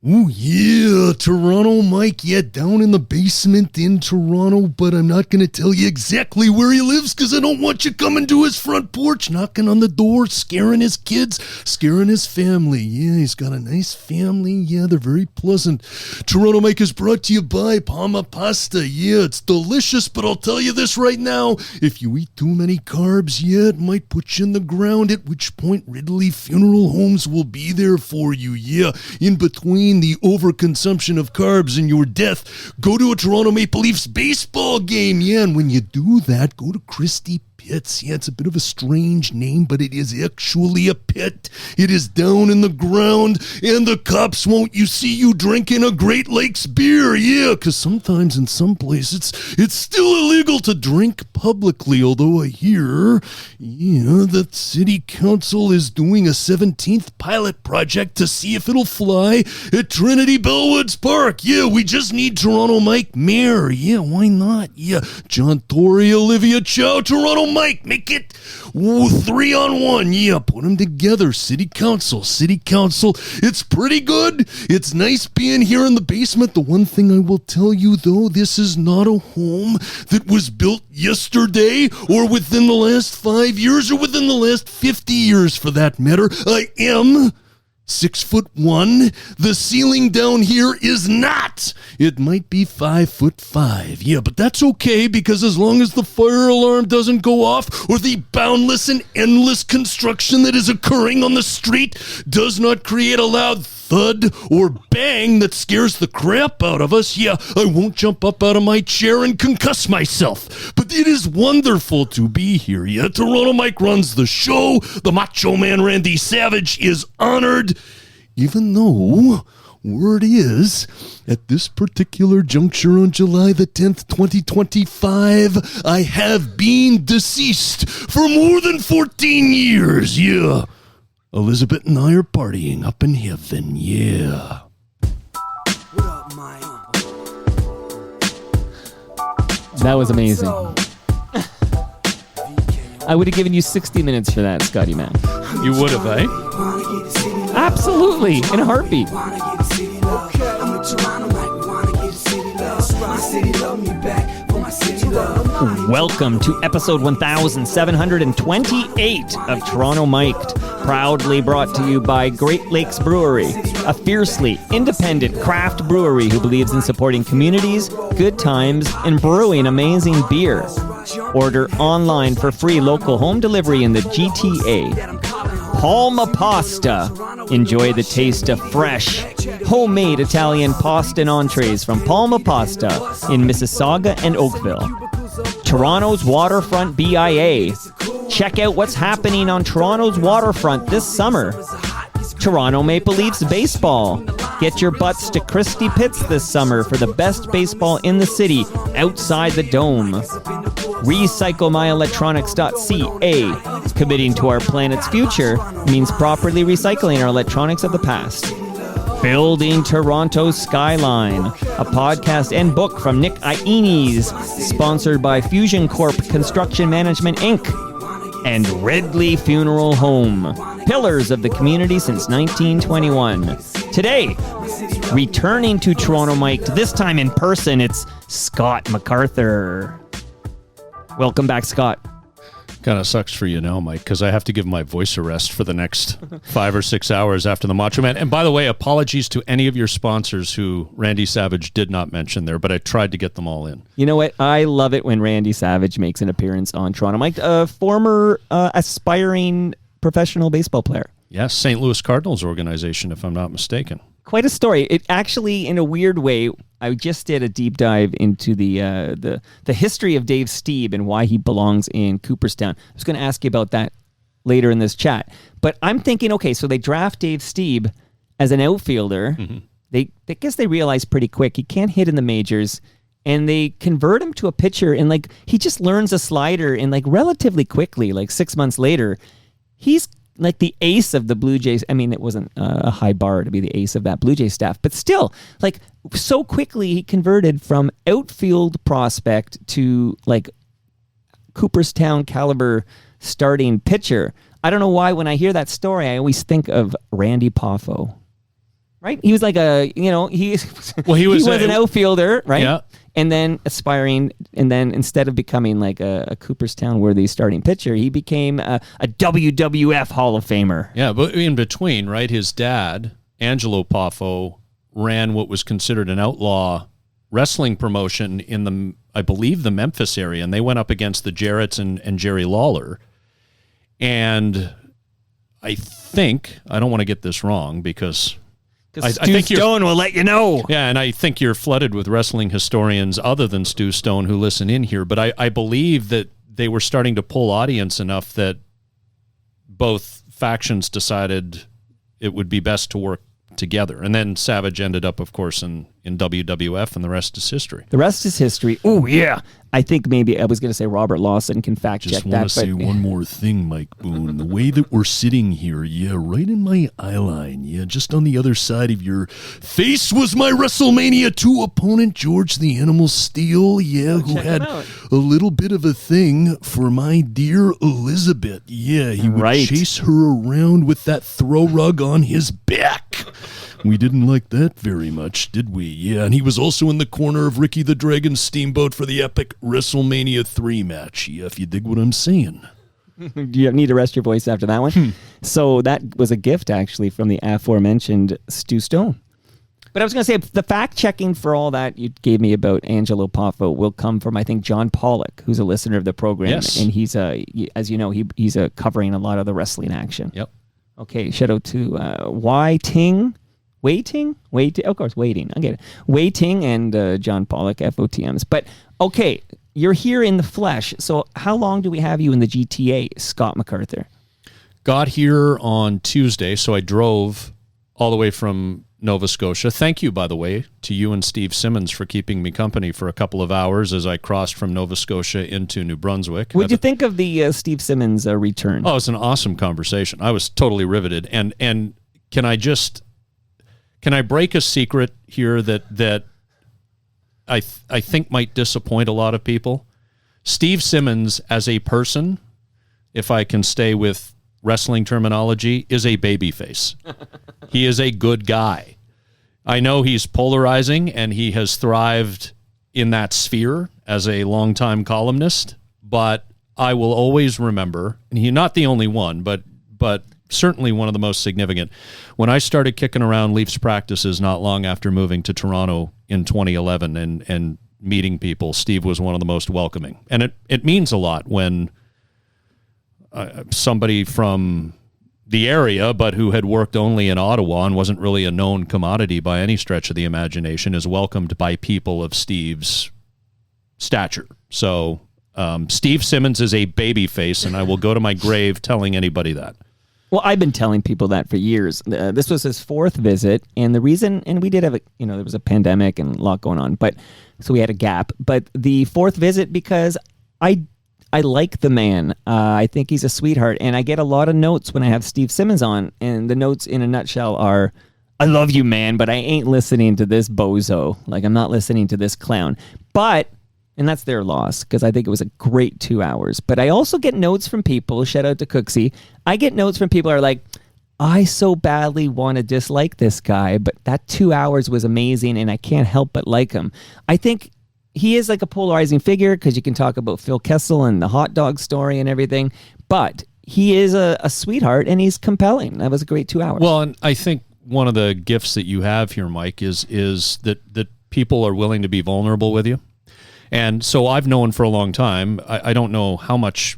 Oh, yeah, Toronto Mike, yeah, down in the basement in Toronto, but I'm not going to tell you exactly where he lives because I don't want you coming to his front porch, knocking on the door, scaring his kids, scaring his family. Yeah, he's got a nice family. Yeah, they're very pleasant. Toronto Mike is brought to you by Palma Pasta. Yeah, it's delicious, but I'll tell you this right now. If you eat too many carbs, yeah, it might put you in the ground, at which point Ridley Funeral Homes will be there for you. Yeah, in between the overconsumption of carbs and your death, go to a Toronto Maple Leafs baseball game. Yeah, and when you do that, go to Christie Pits. Yeah, it's a bit of a strange name, but it is actually a pit. It is down in the ground, and the cops won't see you drinking a Great Lakes beer. Yeah, because sometimes in some places it's still illegal to drink publicly, although I hear, yeah, that City Council is doing a 17th pilot project to see if it'll fly at Trinity Bellwoods Park. Yeah, we just need Toronto Mike Mayor. Yeah, why not? Yeah, John Tory, Olivia Chow, Toronto Mike, make it 3-on-1. Yeah, put them together. City Council. It's pretty good. It's nice being here in the basement. The one thing I will tell you, though, this is not a home that was built yesterday or within the last 5 years or within the last 50 years, for that matter. I am 6'1". The ceiling down here is not. It might be 5'5". Yeah, but that's okay, because as long as the fire alarm doesn't go off or the boundless and endless construction that is occurring on the street does not create a loud thud or bang that scares the crap out of us, yeah, I won't jump up out of my chair and concuss myself. But it is wonderful to be here. Yeah, Toronto Mike runs the show. The Macho Man Randy Savage is honored, even though word is, at this particular juncture on July the 10th, 2025, I have been deceased for more than 14 years. Yeah. Elizabeth and I are partying up in heaven, yeah. What up, Mike? That was amazing. I would have given you 60 minutes for that, Scotty man. You would have, eh? Absolutely, in a heartbeat. Welcome to episode 1728 of Toronto Mic'd, proudly brought to you by Great Lakes Brewery, a fiercely independent craft brewery who believes in supporting communities, good times, and brewing amazing beer. Order online for free local home delivery in the GTA. Palma Pasta. Enjoy the taste of fresh, homemade Italian pasta and entrees from Palma Pasta in Mississauga and Oakville. Toronto's Waterfront BIA. Check out what's happening on Toronto's waterfront this summer. Toronto Maple Leafs baseball. Get your butts to Christie Pits this summer for the best baseball in the city outside the dome. RecycleMyElectronics.ca. Committing to our planet's future means properly recycling our electronics of the past. Building Toronto's Skyline, a podcast and book from Nick Iones, sponsored by Fusion Corp Construction Management, Inc., and Ridley Funeral Home, pillars of the community since 1921. Today, returning to Toronto Mike, this time in person, it's Scott MacArthur. Welcome back, Scott. Kind of sucks for you now, Mike, because I have to give my voice a rest for the next 5 or 6 hours after the Macho Man. And by the way, apologies to any of your sponsors who Randy Savage did not mention there, but I tried to get them all in. You know what? I love it when Randy Savage makes an appearance on Toronto Mike, a former aspiring professional baseball player. Yes, St. Louis Cardinals organization, if I'm not mistaken. Quite a story. It actually, in a weird way, I just did a deep dive into the history of Dave Stieb and why he belongs in Cooperstown. I was going to ask you about that later in this chat. But I'm thinking, okay, so they draft Dave Stieb as an outfielder. Mm-hmm. They guess they realize pretty quick he can't hit in the majors, and they convert him to a pitcher, and like he just learns a slider in like relatively quickly, like 6 months later. He's like the ace of the Blue Jays. I mean, it wasn't a high bar to be the ace of that Blue Jays staff, but still, like so quickly he converted from outfield prospect to like Cooperstown caliber starting pitcher. I don't know why when I hear that story, I always think of Randy Poffo. right? He was like he was an outfielder, right? Yeah. And then aspiring, and then instead of becoming like a Cooperstown worthy starting pitcher, he became a WWF Hall of Famer. Yeah, but in between, right, his dad, Angelo Poffo, ran what was considered an outlaw wrestling promotion in I believe, the Memphis area, and they went up against the Jarretts and Jerry Lawler. And I think, I don't want to get this wrong because I think Stone will let you know. Yeah, and I think you're flooded with wrestling historians other than Stu Stone who listen in here, but I believe that they were starting to pull audience enough that both factions decided it would be best to work together. And then Savage ended up, of course, in WWF, and the rest is history. The rest is history. Oh, yeah. I think maybe I was going to say Robert Lawson can fact check that. Just want to say one more thing, Mike Boone. The way that we're sitting here, right in my eye line, just on the other side of your face was my WrestleMania 2 opponent, George the Animal Steele, who had a little bit of a thing for my dear Elizabeth. Yeah, he would chase her around with that throw rug on his back. We didn't like that very much, did we? Yeah, and he was also in the corner of Ricky the Dragon Steamboat for the epic WrestleMania 3 match. Yeah, if you dig what I'm saying. You need to rest your voice after that one. So that was a gift, actually, from the aforementioned Stu Stone. But I was going to say, the fact-checking for all that you gave me about Angelo Poffo will come from, I think, John Pollock, who's a listener of the program. Yes. And he's, as you know, he's covering a lot of the wrestling action. Yep. Okay, shout out to Waiting? Of course, Waiting. I get it. Waiting and John Pollock, FOTMs. But, okay, you're here in the flesh. So how long do we have you in the GTA, Scott MacArthur? Got here on Tuesday, so I drove all the way from Nova Scotia. Thank you, by the way, to you and Steve Simmons for keeping me company for a couple of hours as I crossed from Nova Scotia into New Brunswick. What'd you think of the Steve Simmons return? Oh, it was an awesome conversation. I was totally riveted. And can I break a secret here that I think might disappoint a lot of people? Steve Simmons as a person, if I can stay with wrestling terminology, is a babyface. He is a good guy. I know he's polarizing, and he has thrived in that sphere as a longtime columnist, but I will always remember, and he's not the only one, but certainly one of the most significant. When I started kicking around Leafs practices not long after moving to Toronto in 2011 and meeting people, Steve was one of the most welcoming. And it means a lot when somebody from the area, but who had worked only in Ottawa and wasn't really a known commodity by any stretch of the imagination, is welcomed by people of Steve's stature. So Steve Simmons is a babyface, and I will go to my grave telling anybody that. Well, I've been telling people that for years. This was his fourth visit, and the reason, and we did have there was a pandemic and a lot going on, so we had a gap. But the fourth visit, because I like the man. I think he's a sweetheart, and I get a lot of notes when I have Steve Simmons on, and the notes in a nutshell are, I love you, man, but I ain't listening to this bozo. Like, I'm not listening to this clown. And that's their loss, because I think it was a great 2 hours. But I also get notes from people, shout out to Cooksey, I get notes from people who are like, I so badly want to dislike this guy, but that 2 hours was amazing, and I can't help but like him. I think he is like a polarizing figure, because you can talk about Phil Kessel and the hot dog story and everything, but he is a sweetheart, and he's compelling. That was a great 2 hours. Well, and I think one of the gifts that you have here, Mike, is that people are willing to be vulnerable with you. And so I've known for a long time, I don't know how much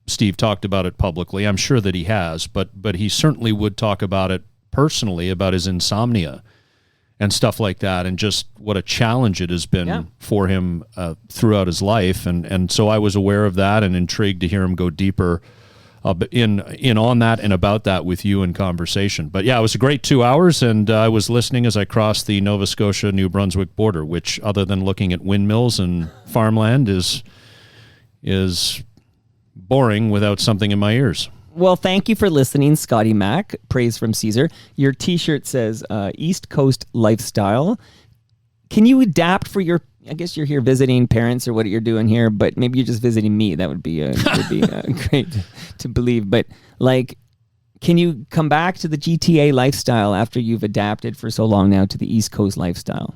Steve talked about it publicly. I'm sure that he has, but he certainly would talk about it personally, about his insomnia and stuff like that, and just what a challenge it has been for him throughout his life. And so I was aware of that and intrigued to hear him go deeper in on that and about that with you in conversation. But yeah, it was a great 2 hours, and I was listening as I crossed the Nova Scotia-New Brunswick border, which, other than looking at windmills and farmland, is boring without something in my ears. Well, thank you for listening, Scotty Mac. Praise from Caesar. Your T-shirt says East Coast Lifestyle. Can you adapt for your... I guess you're here visiting parents or what you're doing here, but maybe you're just visiting me. That would be great to believe. But, like, Can you come back to the GTA lifestyle after you've adapted for so long now to the East Coast lifestyle?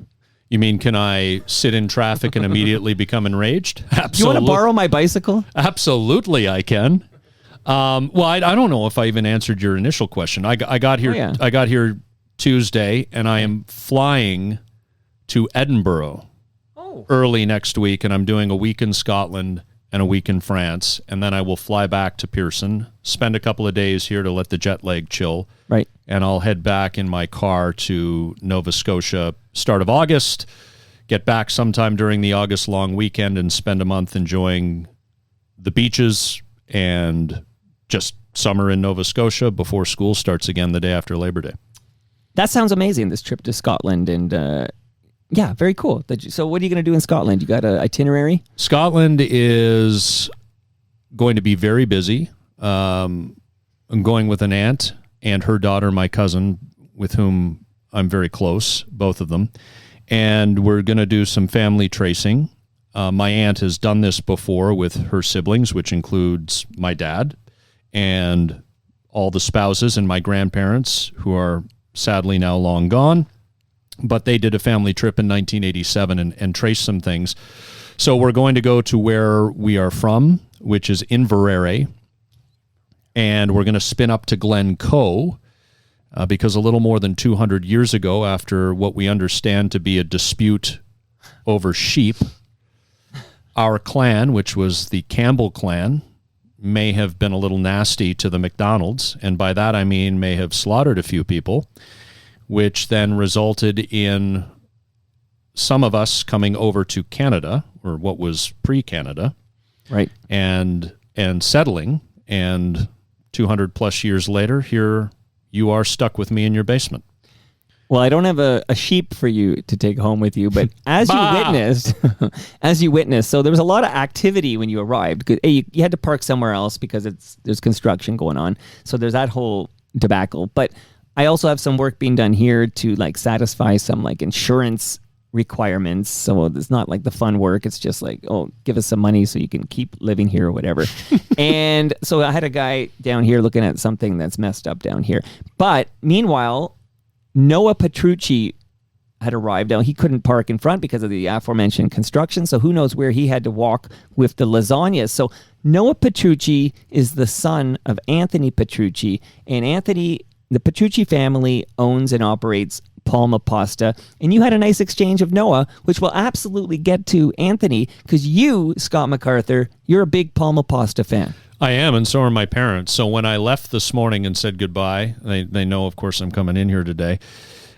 You mean, can I sit in traffic and immediately become enraged? Absolutely. You want to borrow my bicycle? Absolutely, I can. Well, I don't know if I even answered your initial question. I got here. Oh, yeah. I got here Tuesday, and I am flying to Edinburgh early next week, and I'm doing a week in Scotland and a week in France, and then I will fly back to Pearson, spend a couple of days here to let the jet lag chill, Right. and I'll head back in my car to Nova Scotia start of August, get back sometime during the August long weekend, and spend a month enjoying the beaches and just summer in Nova Scotia before school starts again the day after Labor Day. That sounds amazing, this trip to Scotland. And yeah, very cool. So what are you going to do in Scotland? You got an itinerary? Scotland is going to be very busy. I'm going with an aunt and her daughter, my cousin, with whom I'm very close, both of them. And we're going to do some family tracing. My aunt has done this before with her siblings, which includes my dad and all the spouses and my grandparents, who are sadly now long gone. But they did a family trip in 1987 and traced some things. So we're going to go to where we are from, which is Inverary, and we're going to spin up to Glencoe, because a little more than 200 years ago, after what we understand to be a dispute over sheep, our clan, which was the Campbell clan, may have been a little nasty to the McDonalds, and by that I mean may have slaughtered a few people, which then resulted in some of us coming over to Canada, or what was pre-Canada, Right. and settling, and 200 plus years later, here you are stuck with me in your basement. Well, I don't have a sheep for you to take home with you, but as you witnessed, so there was a lot of activity when you arrived. You had to park somewhere else because there's construction going on. So there's that whole debacle. But I also have some work being done here to like satisfy some like insurance requirements. So it's not like the fun work. It's just like, oh, give us some money so you can keep living here or whatever. And so I had a guy down here looking at something that's messed up down here. But meanwhile, Noah Petrucci had arrived. Now, he couldn't park in front because of the aforementioned construction, so who knows where he had to walk with the lasagna. So Noah Petrucci is the son of Anthony Petrucci, and Anthony, the Petrucci family, owns and operates Palma Pasta, and you had a nice exchange of Noah, which we'll absolutely get to, Anthony, because you, Scott MacArthur, you're a big Palma Pasta fan. I am, and so are my parents. So when I left this morning and said goodbye, they know, of course, I'm coming in here today.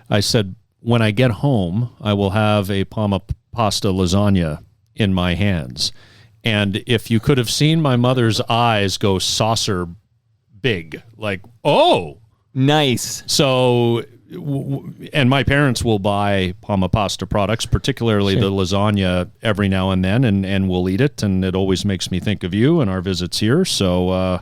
I said, when I get home, I will have a Palma Pasta lasagna in my hands. And if you could have seen my mother's eyes go saucer big, like, oh! Nice. So, and my parents will buy Palma Pasta products, particularly the lasagna, every now and then, and we'll eat it, and it always makes me think of you and our visits here. So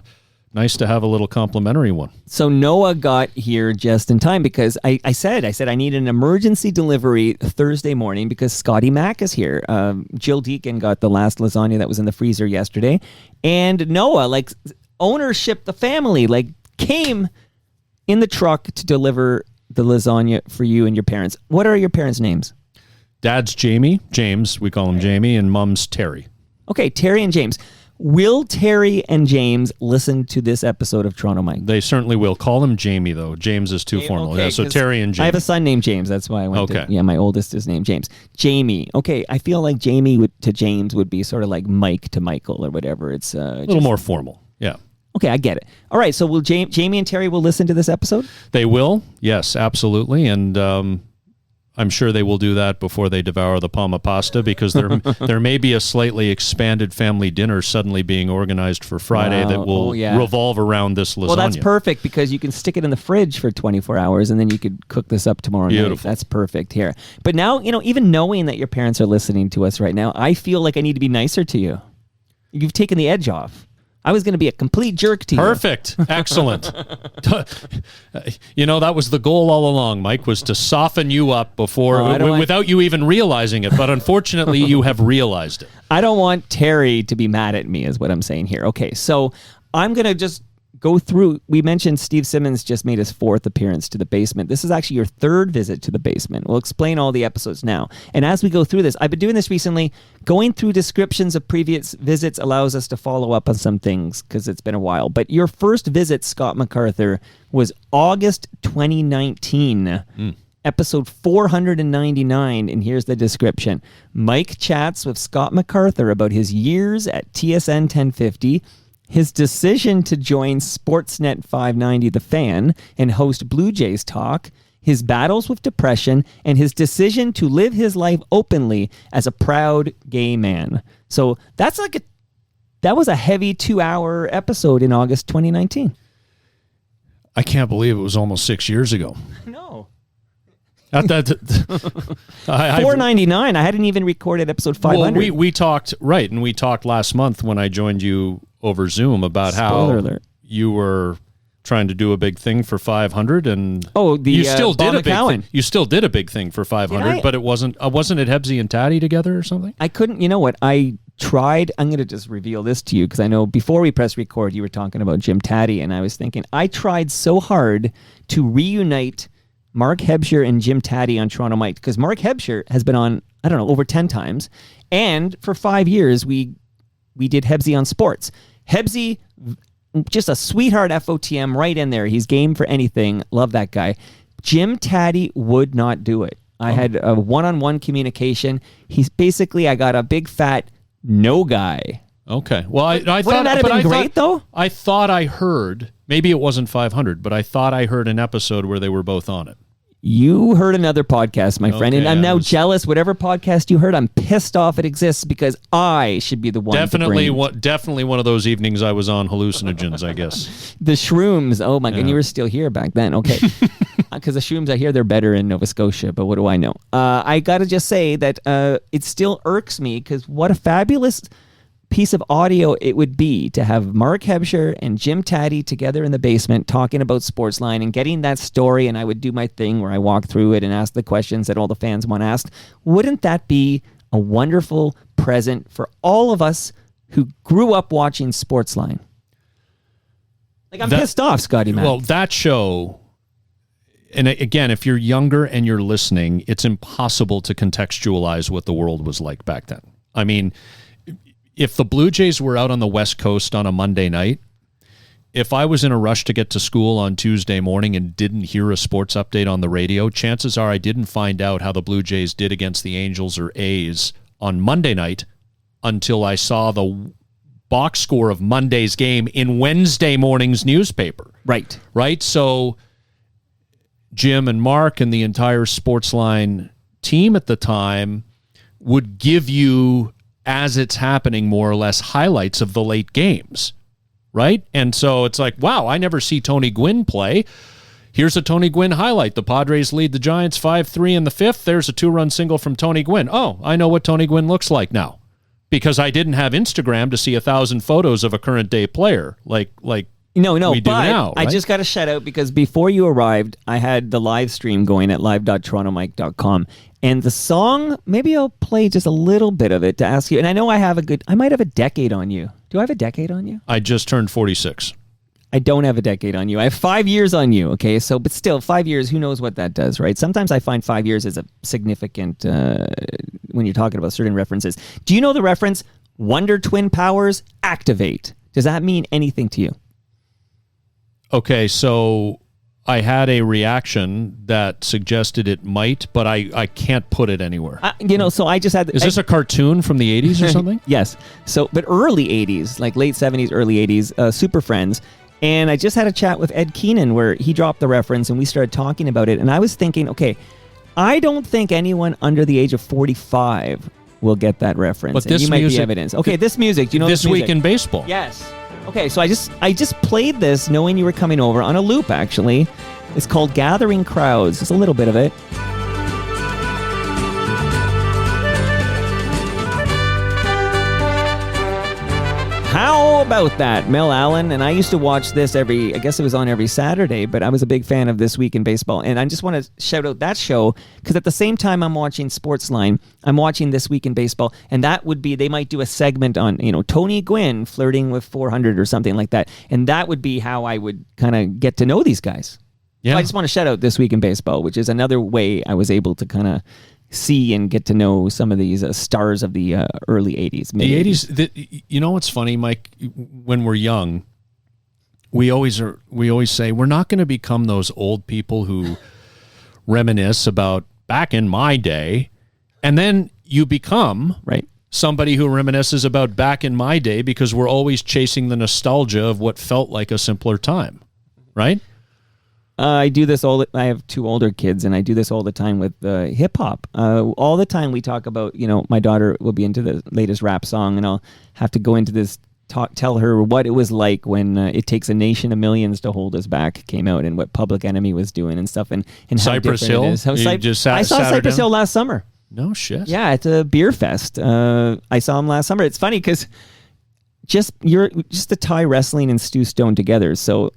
nice to have a little complimentary one. So Noah got here just in time because I said I need an emergency delivery Thursday morning because Scotty Mac is here. Jill Deacon got the last lasagna that was in the freezer yesterday, and Noah, like ownership, the family, like came in the truck to deliver the lasagna for you and your parents. What are your parents' names? Dad's James, we call him Jamie, and Mom's Terry. Okay, Terry and James. Will Terry and James listen to this episode of Toronto Mike? They certainly will. Call him Jamie, though. James is too formal. Okay, yeah, so Terry and Jamie. I have a son named James. That's why I went Okay. to... my oldest is named James. Jamie. Okay, I feel like Jamie to James would be sort of like Mike to Michael or whatever. It's a little more formal. Yeah. Okay, I get it. All right, so will Jamie and Terry will listen to this episode? They will, yes, absolutely, and I'm sure they will do that before they devour the Palma Pasta, because there may be a slightly expanded family dinner suddenly being organized for Friday that will revolve around this lasagna. Well, that's perfect because you can stick it in the fridge for 24 hours and then you could cook this up tomorrow night. That's perfect here. But now, even knowing that your parents are listening to us right now, I feel like I need to be nicer to you. You've taken the edge off. I was going to be a complete jerk to you. Perfect. Excellent. That was the goal all along, Mike, was to soften you up without you even realizing it. But unfortunately, you have realized it. I don't want Terry to be mad at me is what I'm saying here. Okay, so I'm going to just go through, we mentioned Steve Simmons just made his 4th appearance to the basement. This is actually your 3rd visit to the basement. We'll explain all the episodes now. And as we go through this, I've been doing this recently. Going through descriptions of previous visits allows us to follow up on some things because it's been a while. But your first visit, Scott MacArthur, was August 2019. Episode 499, and here's the description. Mike chats with Scott MacArthur about his years at TSN 1050, his decision to join Sportsnet 590 The Fan and host Blue Jays Talk, his battles with depression, and his decision to live his life openly as a proud gay man. So that was a heavy 2-hour episode in August 2019. I can't believe it was almost 6 years ago. No. 499. I hadn't even recorded episode 500. Well, we talked, right, and we talked last month when I joined you over Zoom about Spoiler how alert. You were trying to do a big thing for 500, and you still did Bob McCowan. You still did a big thing for 500, but it wasn't it Hebsy and Tatty together or something? I couldn't. You know what? I tried. I'm going to just reveal this to you because I know before we press record, you were talking about Jim Tatty, and I was thinking I tried so hard to reunite Mark Hebscher and Jim Tatty on Toronto Mike, because Mark Hebscher has been on, I don't know, over 10 times. And for 5 years, we did Hebsy on sports. Hebsy, just a sweetheart FOTM right in there. He's game for anything. Love that guy. Jim Tatty would not do it. I had a one-on-one communication. He's basically, I got a big fat no guy. Okay. Well, I thought Wouldn't that have been great, though? I thought I heard, maybe it wasn't 500, but I thought I heard an episode where they were both on it. You heard another podcast, my friend, and I'm now jealous. Whatever podcast you heard, I'm pissed off it exists because I should be the one. Definitely one of those evenings I was on hallucinogens, I guess. The shrooms. Oh my God, you were still here back then. Okay, because the shrooms, I hear they're better in Nova Scotia, but what do I know? I got to just say that it still irks me because what a fabulous piece of audio it would be to have Mark Hebscher and Jim Tatty together in the basement talking about Sportsline and getting that story, and I would do my thing where I walk through it and ask the questions that all the fans want asked. Wouldn't that be a wonderful present for all of us who grew up watching Sportsline? Like, I'm pissed off, Scotty Mac. Well, that show, and again, if you're younger and you're listening, it's impossible to contextualize what the world was like back then. I mean, if the Blue Jays were out on the West Coast on a Monday night, if I was in a rush to get to school on Tuesday morning and didn't hear a sports update on the radio, chances are I didn't find out how the Blue Jays did against the Angels or A's on Monday night until I saw the box score of Monday's game in Wednesday morning's newspaper. Right? So Jim and Mark and the entire Sportsline team at the time would give you, as it's happening, more or less highlights of the late games, right? And so it's like, wow, I never see Tony Gwynn play. Here's a Tony Gwynn highlight. The Padres lead the Giants 5-3 in the 5th. There's a 2-run single from Tony Gwynn. Oh, I know what Tony Gwynn looks like now because I didn't have Instagram to see 1,000 photos of a current day player like No, we do but now, right? I just got to shout out because before you arrived, I had the live stream going at live.torontomike.com. And the song, maybe I'll play just a little bit of it to ask you. And I know I might have a decade on you. Do I have a decade on you? I just turned 46. I don't have a decade on you. I have 5 years on you, okay? So, but still, 5 years, who knows what that does, right? Sometimes I find 5 years is a significant, when you're talking about certain references. Do you know the reference, Wonder Twin Powers, activate? Does that mean anything to you? Okay, so I had a reaction that suggested it might, but I can't put it anywhere. So I just had... Is this a cartoon from the 80s or something? Yes. So, but early 80s, like late 70s, early 80s, Super Friends. And I just had a chat with Ed Keenan where he dropped the reference and we started talking about it. And I was thinking, okay, I don't think anyone under the age of 45 will get that reference. But and this you might music... be evidence. Okay, this music, do you know this music? Week in Baseball. Yes. Okay, so I just played this knowing you were coming over on a loop, actually. It's called Gathering Crowds. Just a little bit of it. How know about that. Mel Allen, and I used to watch this I guess it was on every Saturday, but I was a big fan of This Week in Baseball. And I just want to shout out that show because at the same time I'm watching Sportsline, I'm watching This Week in Baseball, and that would be, they might do a segment on, Tony Gwynn flirting with 400 or something like that. And that would be how I would kind of get to know these guys. Yeah. So I just want to shout out This Week in Baseball, which is another way I was able to kind of see and get to know some of these stars of the early 80s. The 80s, you know what's funny, Mike? When we're young, we always say we're not going to become those old people who reminisce about back in my day, and then you become somebody who reminisces about back in my day because we're always chasing the nostalgia of what felt like a simpler time, right? I do this I have 2 older kids, and I do this all the time with hip hop. All the time we talk about, my daughter will be into the latest rap song, and I'll have to go into this tell her what it was like when It Takes a Nation of Millions to Hold Us Back came out, and what Public Enemy was doing and stuff, and how Cypress Hill. It is. I saw Cypress Hill last summer. No shit. Yeah, at a beer fest. I saw him last summer. It's funny because you're just the tie wrestling and Stu Stone together. So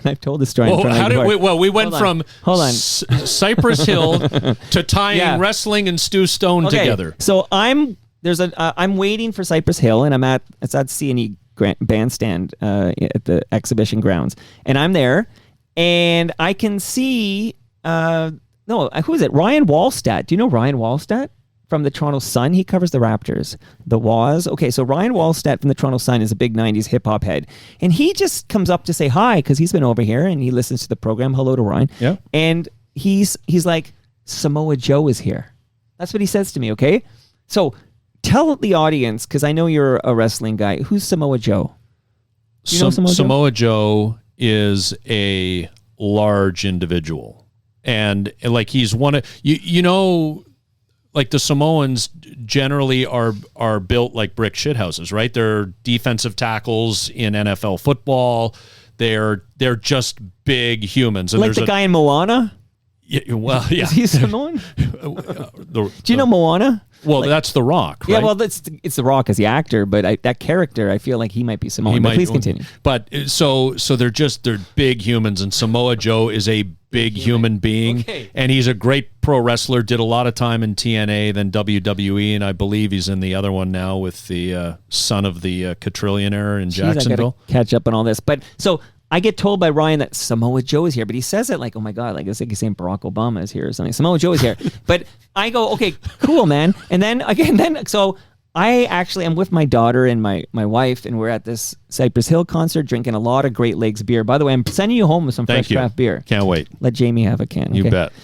I've told this story. We went from Cypress Hill to tying wrestling and Stu Stone together. So I'm waiting for Cypress Hill, and it's at C&E Bandstand at the exhibition grounds, and I'm there, and I can see who is it? Ryan Wallstatt. Do you know Ryan Wallstatt? From the Toronto Sun, he covers the Raptors, the Waz. Okay, so Ryan Wallstatt from the Toronto Sun is a big 90s hip-hop head. And he just comes up to say hi because he's been over here and he listens to the program. Hello to Ryan. Yeah. And he's like, Samoa Joe is here. That's what he says to me, okay? So tell the audience, because I know you're a wrestling guy, who's Samoa Joe? Do you know Samoa Joe? Samoa Joe is a large individual. And like he's one of, like the Samoans generally are built like brick shithouses, right? They're defensive tackles in NFL football. They're just big humans. And like the guy in Moana? Yeah, well, yeah. Is he Samoan? Do you know Moana? Well, that's The Rock, right? Yeah, well, it's The Rock as the actor, but that character, I feel like he might be Samoan. Please continue. But so they're big humans, and Samoa Joe is a big human being, and he's a great pro wrestler. Did a lot of time in TNA, then WWE, and I believe he's in the other one now with the son of the quadrillionaire in Jacksonville. I gotta catch up on all this, but so. I get told by Ryan that Samoa Joe is here, but he says it like, oh my God, like it's like he's saying Barack Obama is here or something. Samoa Joe is here. But I go, okay, cool, man. And then so I actually am with my daughter and my wife, and we're at this Cypress Hill concert drinking a lot of Great Lakes beer. By the way, I'm sending you home with some fresh craft beer. Can't wait. Let Jamie have a can. Okay? You bet.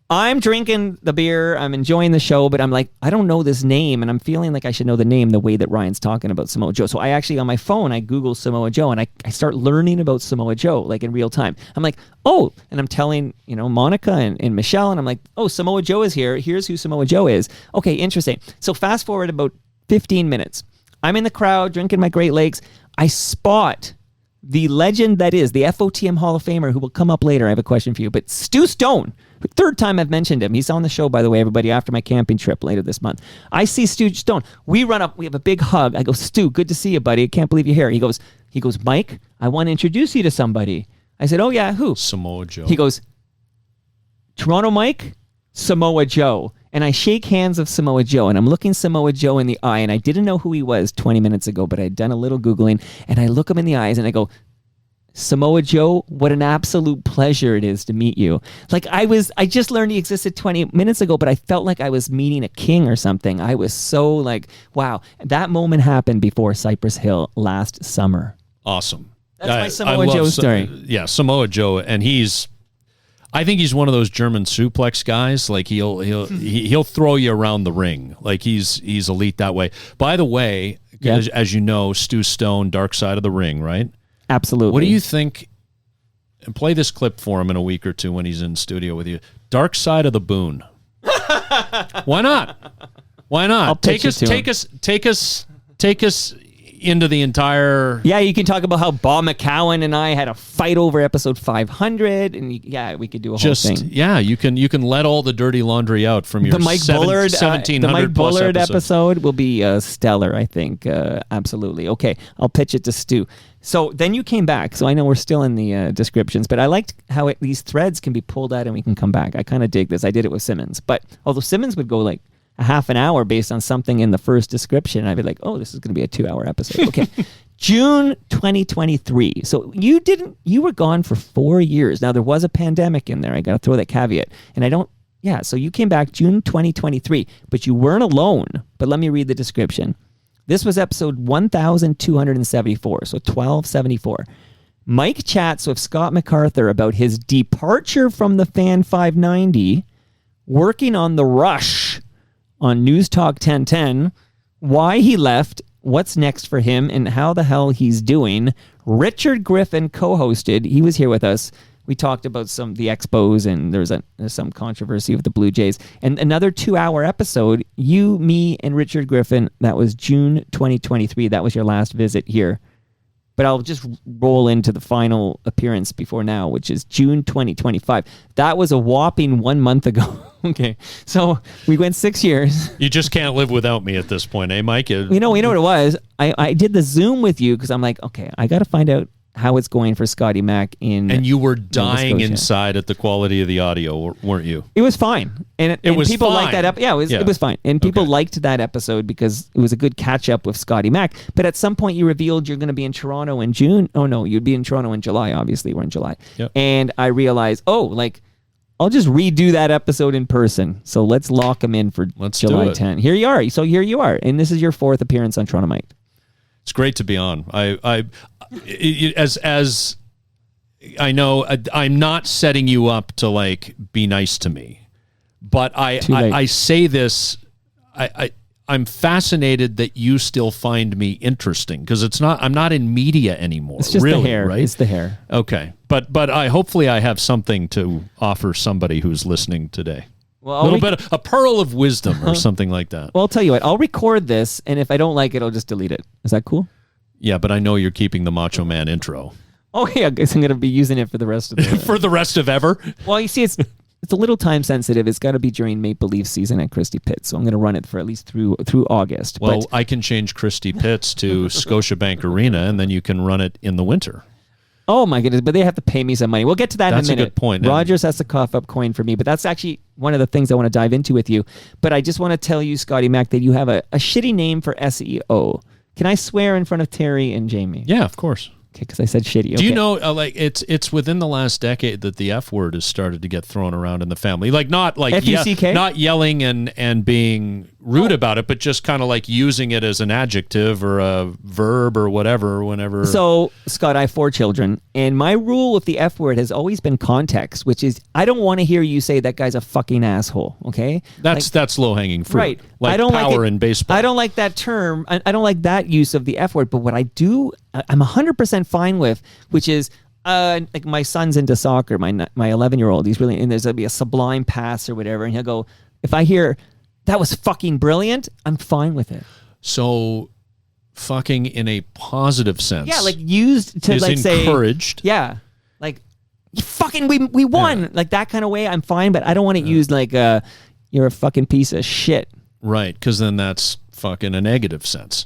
I'm drinking the beer. I'm enjoying the show, but I'm like, I don't know this name, and I'm feeling like I should know the name the way that Ryan's talking about Samoa Joe. So I actually, on my phone, I Google Samoa Joe, and I start learning about Samoa Joe, like in real time. I'm like, oh, and I'm telling, Monica and Michelle, and I'm like, oh, Samoa Joe is here. Here's who Samoa Joe is. Okay, interesting. So fast forward about 15 minutes. I'm in the crowd drinking my Great Lakes. I spot the legend that is the FOTM Hall of Famer who will come up later. I have a question for you. But Stu Stone, third time I've mentioned him. He's on the show, by the way, everybody, after my camping trip later this month. I see Stu Stone. We run up. We have a big hug. I go, Stu, good to see you, buddy. I can't believe you're here. He goes, Mike, I want to introduce you to somebody. I said, oh, yeah, who? Samoa Joe. He goes, Toronto Mike, Samoa Joe. And I shake hands of Samoa Joe, and I'm looking Samoa Joe in the eye, and I didn't know who he was 20 minutes ago, but I'd done a little Googling, and I look him in the eyes, and I go, Samoa Joe, what an absolute pleasure it is to meet you. Like I just learned he existed 20 minutes ago, but I felt like I was meeting a king or something. I was so like, wow. That moment happened before Cypress Hill last summer. Awesome. That's my Samoa Joe story. Yeah, Samoa Joe, and I think he's one of those German suplex guys. Like he'll throw you around the ring. Like he's elite that way. By the way, as you know, Stu Stone, Dark Side of the Ring, right? Absolutely. What do you think? And play this clip for him in a week or two when he's in studio with you. Dark Side of the Boon. Why not? Why not? I'll pitch it to him. Take us into the entire... Yeah, you can talk about how Bob McCowan and I had a fight over episode 500, and we could do a whole thing. Yeah, you can let all the dirty laundry out from your the Mike Bullard 1700 the Mike plus Bullard episodes. episode will be stellar, I think. Absolutely. Okay, I'll pitch it to Stu. So then you came back. So I know we're still in the descriptions, but I liked how these threads can be pulled out and we can come back. I kind of dig this. I did it with Simmons, but although Simmons would go like a half an hour based on something in the first description, I'd be like, oh, this is going to be a 2-hour episode. Okay. June 2023. So you were gone for 4 years. Now there was a pandemic in there. I got to throw that caveat. So you came back June 2023, but you weren't alone. But let me read the description. This was episode 1274, so 1274. Mike chats with Scott MacArthur about his departure from the Fan 590, working on The Rush on News Talk 1010, why he left, what's next for him, and how the hell he's doing. Richard Griffin co-hosted. He was here with us. We talked about the Expos, and there's some controversy with the Blue Jays. And another 2-hour episode, you, me, and Richard Griffin. That was June 2023. That was your last visit here. But I'll just roll into the final appearance before now, which is June 2025. That was a whopping 1 month ago. Okay, so we went 6 years. You just can't live without me at this point, eh, Mike? You know what it was? I did the Zoom with you because I'm like, okay, I got to find out how it's going for Scotty Mac in And you were dying Scotia. Inside at the quality of the audio, weren't you? It was fine. And was people fine. liked that it was fine. And people Okay. liked that episode because it was a good catch up with Scotty Mac. But at some point you revealed you're going to be in Toronto in June. Oh no, you'd be in Toronto in July. Obviously, we're in July. Yep. And I realized, I'll just redo that episode in person. So let's lock them in for Let's do July it. 10. Here you are. So here you are. And this is your 4th appearance on Toronto Mike. It's great to be on. As I know, I'm not setting you up to be nice to me, but I say this. I'm fascinated that you still find me interesting because I'm not in media anymore. It's just really, the hair. right? It's the hair. Okay, but hopefully I have something to offer somebody who's listening today. Well, A pearl of wisdom or something like that. Well, I'll tell you what. I'll record this, and if I don't like it, I'll just delete it. Is that cool? Yeah, but I know you're keeping the Macho Man intro Oh yeah, I guess I'm gonna be using it for the rest of the. for the rest of ever. Well, you see, it's a little time sensitive. It's got to be during Maple Leaf season at Christie Pitt, so I'm gonna run it for at least through August. Well, But I can change Christie Pitts to Scotiabank Arena, and then you can run it in the winter. oh my goodness, but they have to pay me some money. We'll get to that That's in a a minute. good point. Rogers has to cough up coin for me, but that's actually one of the things I want to dive into with you. But I just want to tell you, Scotty Mac, that you have a shitty name for SEO. Can I swear in front of Terry and Jamie? Yeah, of course. Okay, because I said shitty. Okay. Do you know, it's within the last decade that the F word has started to get thrown around in the family. Not F-U-C-K? not yelling and being rude about it, but just kind of using it as an adjective or a verb or whatever whenever. So, Scott, I have 4 children, and my rule with the F word has always been context, which is I don't want to hear you say that guy's a fucking asshole, okay? That's low-hanging fruit. Right. Like I don't power like it, in baseball. I don't like that term. I don't like that use of the F word, but what I do, I'm 100% fine with, which is like my son's into soccer, my 11-year-old, he's really, and there's going to be a sublime pass or whatever, and he'll go, if I hear, that was fucking brilliant, I'm fine with it. So, fucking in a positive sense. Yeah, used to is say encouraged. Yeah, fucking we won, Yeah. that kind of way. I'm fine, but I don't want it used you're a fucking piece of shit. Right, because then that's fucking a negative sense.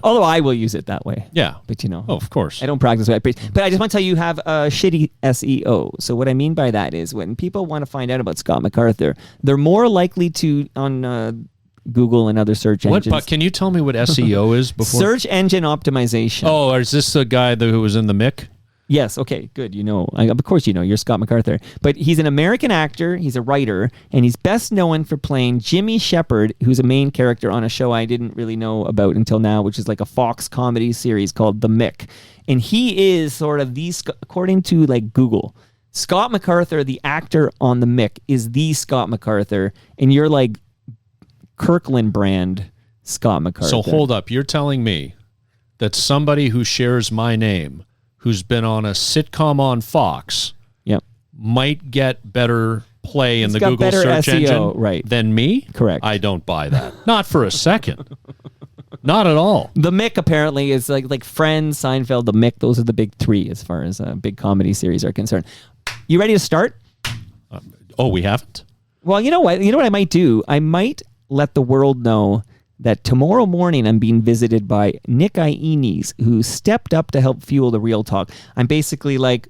Although I will use it that way. Yeah. But Oh, of course. I don't practice what I preach. But I just want to tell you, you have shitty SEO. So what I mean by that is when people want to find out about Scott MacArthur, they're more likely to on Google and other search engines. But can you tell me what SEO is before? Search engine optimization. Oh, is this the guy who was in the Mick? Yes. Okay. Good. Of course, you're Scott MacArthur. But he's an American actor. He's a writer, and he's best known for playing Jimmy Shepard, who's a main character on a show I didn't really know about until now, which is like a Fox comedy series called The Mick. And he is sort of according to Google, Scott MacArthur, the actor on The Mick, is the Scott MacArthur, and you're like Kirkland brand Scott MacArthur. So hold up. You're telling me that somebody who shares my name, who's been on a sitcom on Fox, Yep. might get better play in He's the got Google better search SEO, engine right. than me? Correct. I don't buy that. Not for a second. Not at all. The Mick apparently is like Friends, Seinfeld, The Mick. Those are the big three as far as big comedy series are concerned. You ready to start? We haven't? Well, you know what? You know what I might do? I might let the world know that tomorrow morning I'm being visited by Nick Iones, who stepped up to help fuel the Real Talk. I'm basically like,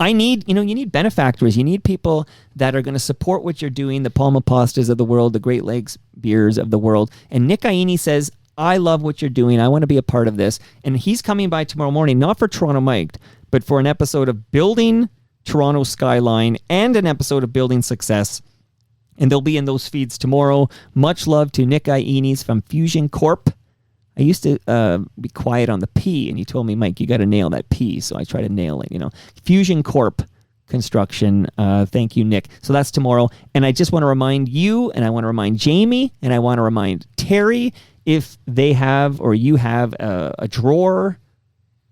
you need benefactors. You need people that are going to support what you're doing, the Palma Pastas of the world, the Great Lakes beers of the world. And Nick Iones says, I love what you're doing. I want to be a part of this. And he's coming by tomorrow morning, not for Toronto Mic'd, but for an episode of Building Toronto Skyline and an episode of Building Success. And they'll be in those feeds tomorrow. Much love to Nick Iones from Fusion Corp. I used to be quiet on the P, and you told me, Mike, you got to nail that P, so I try to nail it, Fusion Corp Construction. Thank you, Nick. So that's tomorrow. And I just want to remind you, and I want to remind Jamie, and I want to remind Terry, if they have, or you have a drawer,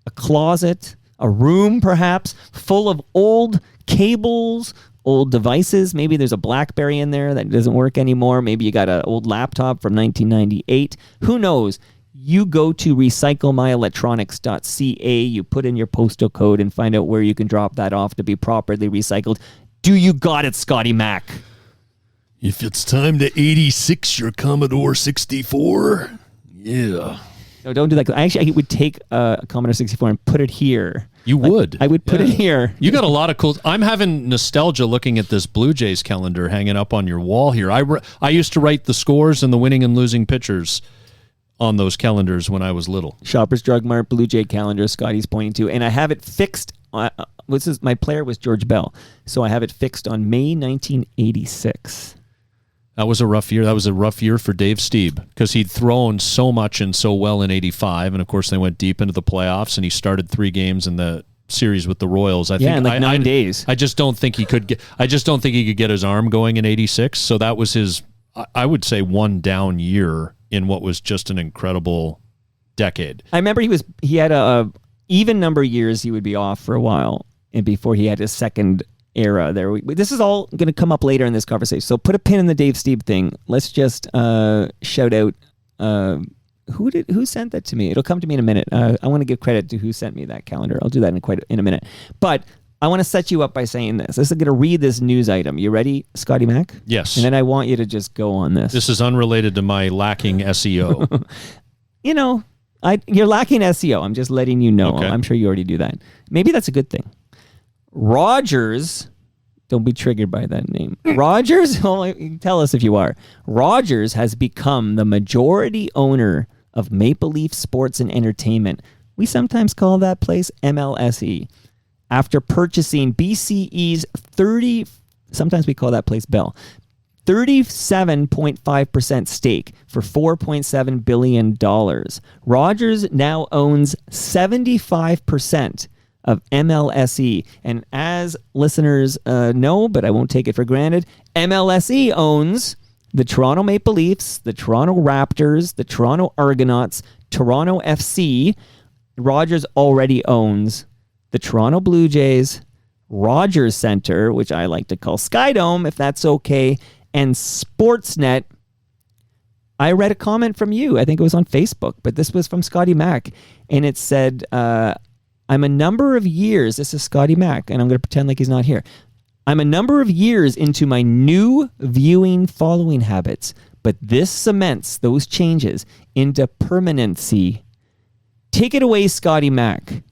a closet, a room perhaps, full of old cables, old devices. Maybe there's a BlackBerry in there that doesn't work anymore. Maybe you got an old laptop from 1998. Who knows? You go to recyclemyelectronics.ca, you put in your postal code and find out where you can drop that off to be properly recycled. Do you got it, Scotty Mac? If it's time to 86 your Commodore 64, yeah. No, don't do that. I would take a Commodore 64 and put it here. You would. I would put it here. You got a lot of cool. I'm having nostalgia looking at this Blue Jays calendar hanging up on your wall here. I used to write the scores and the winning and losing pitchers on those calendars when I was little. Shoppers Drug Mart, Blue Jay calendar, Scotty's pointing to. And I have it fixed. My player was George Bell. So I have it fixed on May 1986. That was a rough year. That was a rough year for Dave Stieb because he'd thrown so much and so well in 85. And, of course, they went deep into the playoffs, and he started 3 games in the series with the Royals. I think in 9 days. I just don't think he could get his arm going in 86. So that was his, I would say, one down year in what was just an incredible decade. I remember he had a even number of years he would be off for a while, and before he had his second era there. This is all going to come up later in this conversation. So put a pin in the Dave Stieb thing. Let's just shout out who sent that to me. It'll come to me in a minute. I want to give credit to who sent me that calendar. I'll do that in a minute. But I want to set you up by saying this. This is going to read this news item. You ready, Scotty Mac? Yes. And then I want you to just go on this. This is unrelated to my lacking SEO. You're lacking SEO. I'm just letting you know. Okay. I'm sure you already do that. Maybe that's a good thing. Rogers, don't be triggered by that name. Rogers, tell us if you are. Rogers has become the majority owner of Maple Leaf Sports and Entertainment. We sometimes call that place MLSE. After purchasing BCE's sometimes we call that place Bell, 37.5% stake for $4.7 billion. Rogers now owns 75% of MLSE. And as listeners know, but I won't take it for granted, MLSE owns the Toronto Maple Leafs, the Toronto Raptors, the Toronto Argonauts, Toronto FC. Rogers already owns the Toronto Blue Jays, Rogers Centre, which I like to call Skydome, if that's okay, and Sportsnet. I read a comment from you. I think it was on Facebook, but this was from Scotty Mac. And it said, I'm a number of years, this is Scotty Mac, and I'm going to pretend like he's not here. I'm a number of years into my new viewing following habits, but this cements those changes into permanency. Take it away, Scotty Mac.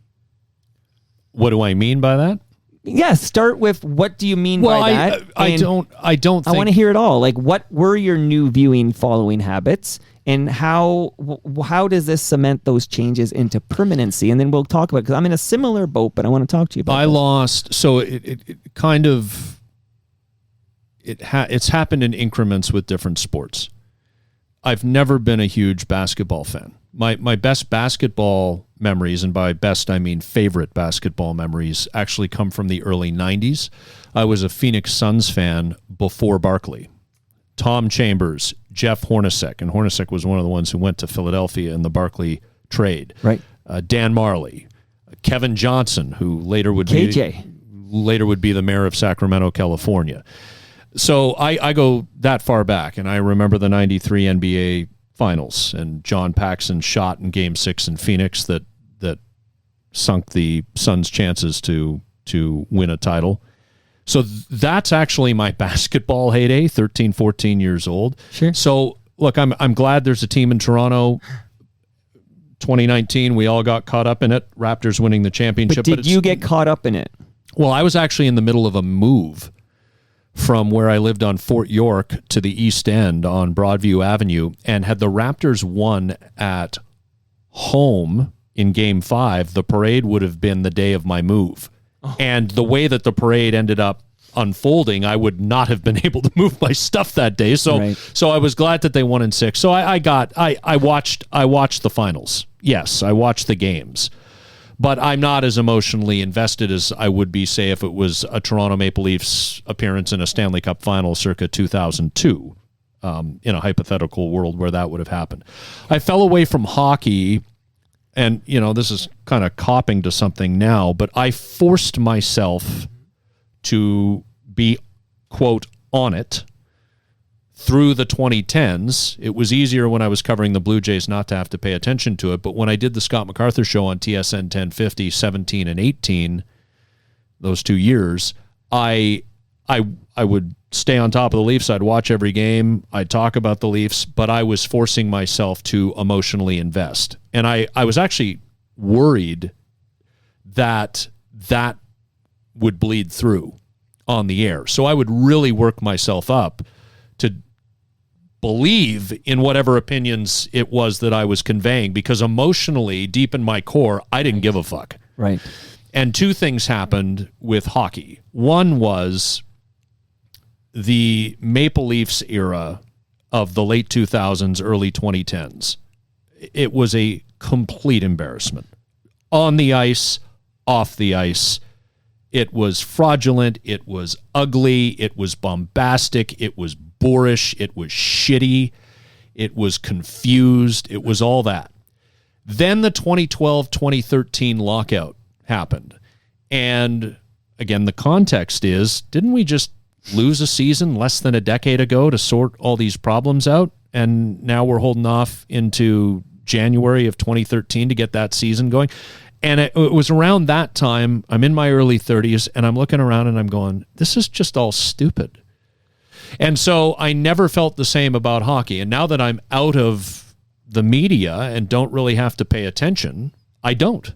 What do I mean by that? Yeah, start with what do you mean by that? I don't think... I want to hear it all. Like, what were your new viewing following habits, and how does this cement those changes into permanency? And then we'll talk about it, because I'm in a similar boat, but I want to talk to you about it's happened in increments with different sports. I've never been a huge basketball fan. My best basketball memories, and by best I mean favorite basketball memories, actually come from the early 90s. I was a Phoenix Suns fan before Barkley. Tom Chambers, Jeff Hornacek, and Hornacek was one of the ones who went to Philadelphia in the Barkley trade. Right. Dan Marley, Kevin Johnson, who later would be the mayor of Sacramento, California. So I go that far back, and I remember the 93 NBA finals, and John Paxson's shot in Game 6 in Phoenix that sunk the Suns' chances to win a title. So that's actually my basketball heyday, 13, 14 years old. Sure. So, look, I'm glad there's a team in Toronto. 2019, we all got caught up in it. Raptors winning the championship. But did you get caught up in it? Well, I was actually in the middle of a move from where I lived on Fort York to the East End on Broadview Avenue, and had the Raptors won at home in Game 5, the parade would have been the day of my move. Oh. And the way that the parade ended up unfolding, I would not have been able to move my stuff that day. So so I was glad that they won in 6. So I watched the finals. Yes, I watched the games. But I'm not as emotionally invested as I would be, say, if it was a Toronto Maple Leafs appearance in a Stanley Cup final circa 2002, in a hypothetical world where that would have happened. I fell away from hockey, and, this is kind of copping to something now, but I forced myself to be, quote, on it through the 2010s. It was easier when I was covering the Blue Jays not to have to pay attention to it, but when I did the Scott MacArthur show on TSN 1050, 17 and 18, those 2 years, I would stay on top of the Leafs. I'd watch every game. I'd talk about the Leafs, but I was forcing myself to emotionally invest. And I was actually worried that would bleed through on the air. So I would really work myself up to believe in whatever opinions it was that I was conveying, because emotionally, deep in my core, I didn't give a fuck. Right. And 2 things happened with hockey. One was the Maple Leafs era of the late 2000s, early 2010s. It was a complete embarrassment. On the ice, off the ice, it was fraudulent, it was ugly, it was bombastic, it was boorish, it was shitty, it was confused, it was all that. Then the 2012-2013 lockout happened. And again, the context is, didn't we just lose a season less than a decade ago to sort all these problems out? And now we're holding off into January of 2013 to get that season going. And it was around that time, I'm in my early 30s, and I'm looking around and I'm going, this is just all stupid. And so I never felt the same about hockey. And now that I'm out of the media and don't really have to pay attention, I don't.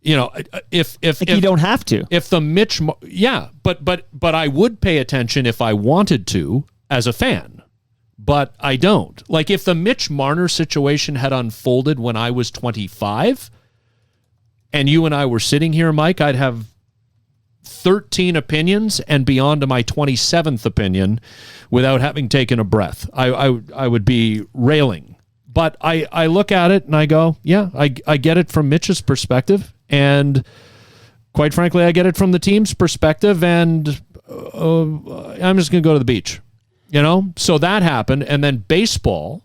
If you don't have to. If the Mitch, but I would pay attention if I wanted to as a fan, but I don't. Like, if the Mitch Marner situation had unfolded when I was 25, and you and I were sitting here, Mike, I'd have 13 opinions and be on to my 27th opinion without having taken a breath. I would be railing. But I look at it and I go, yeah, I get it from Mitch's perspective. And quite frankly, I get it from the team's perspective. And I'm just going to go to the beach. So that happened. And then baseball,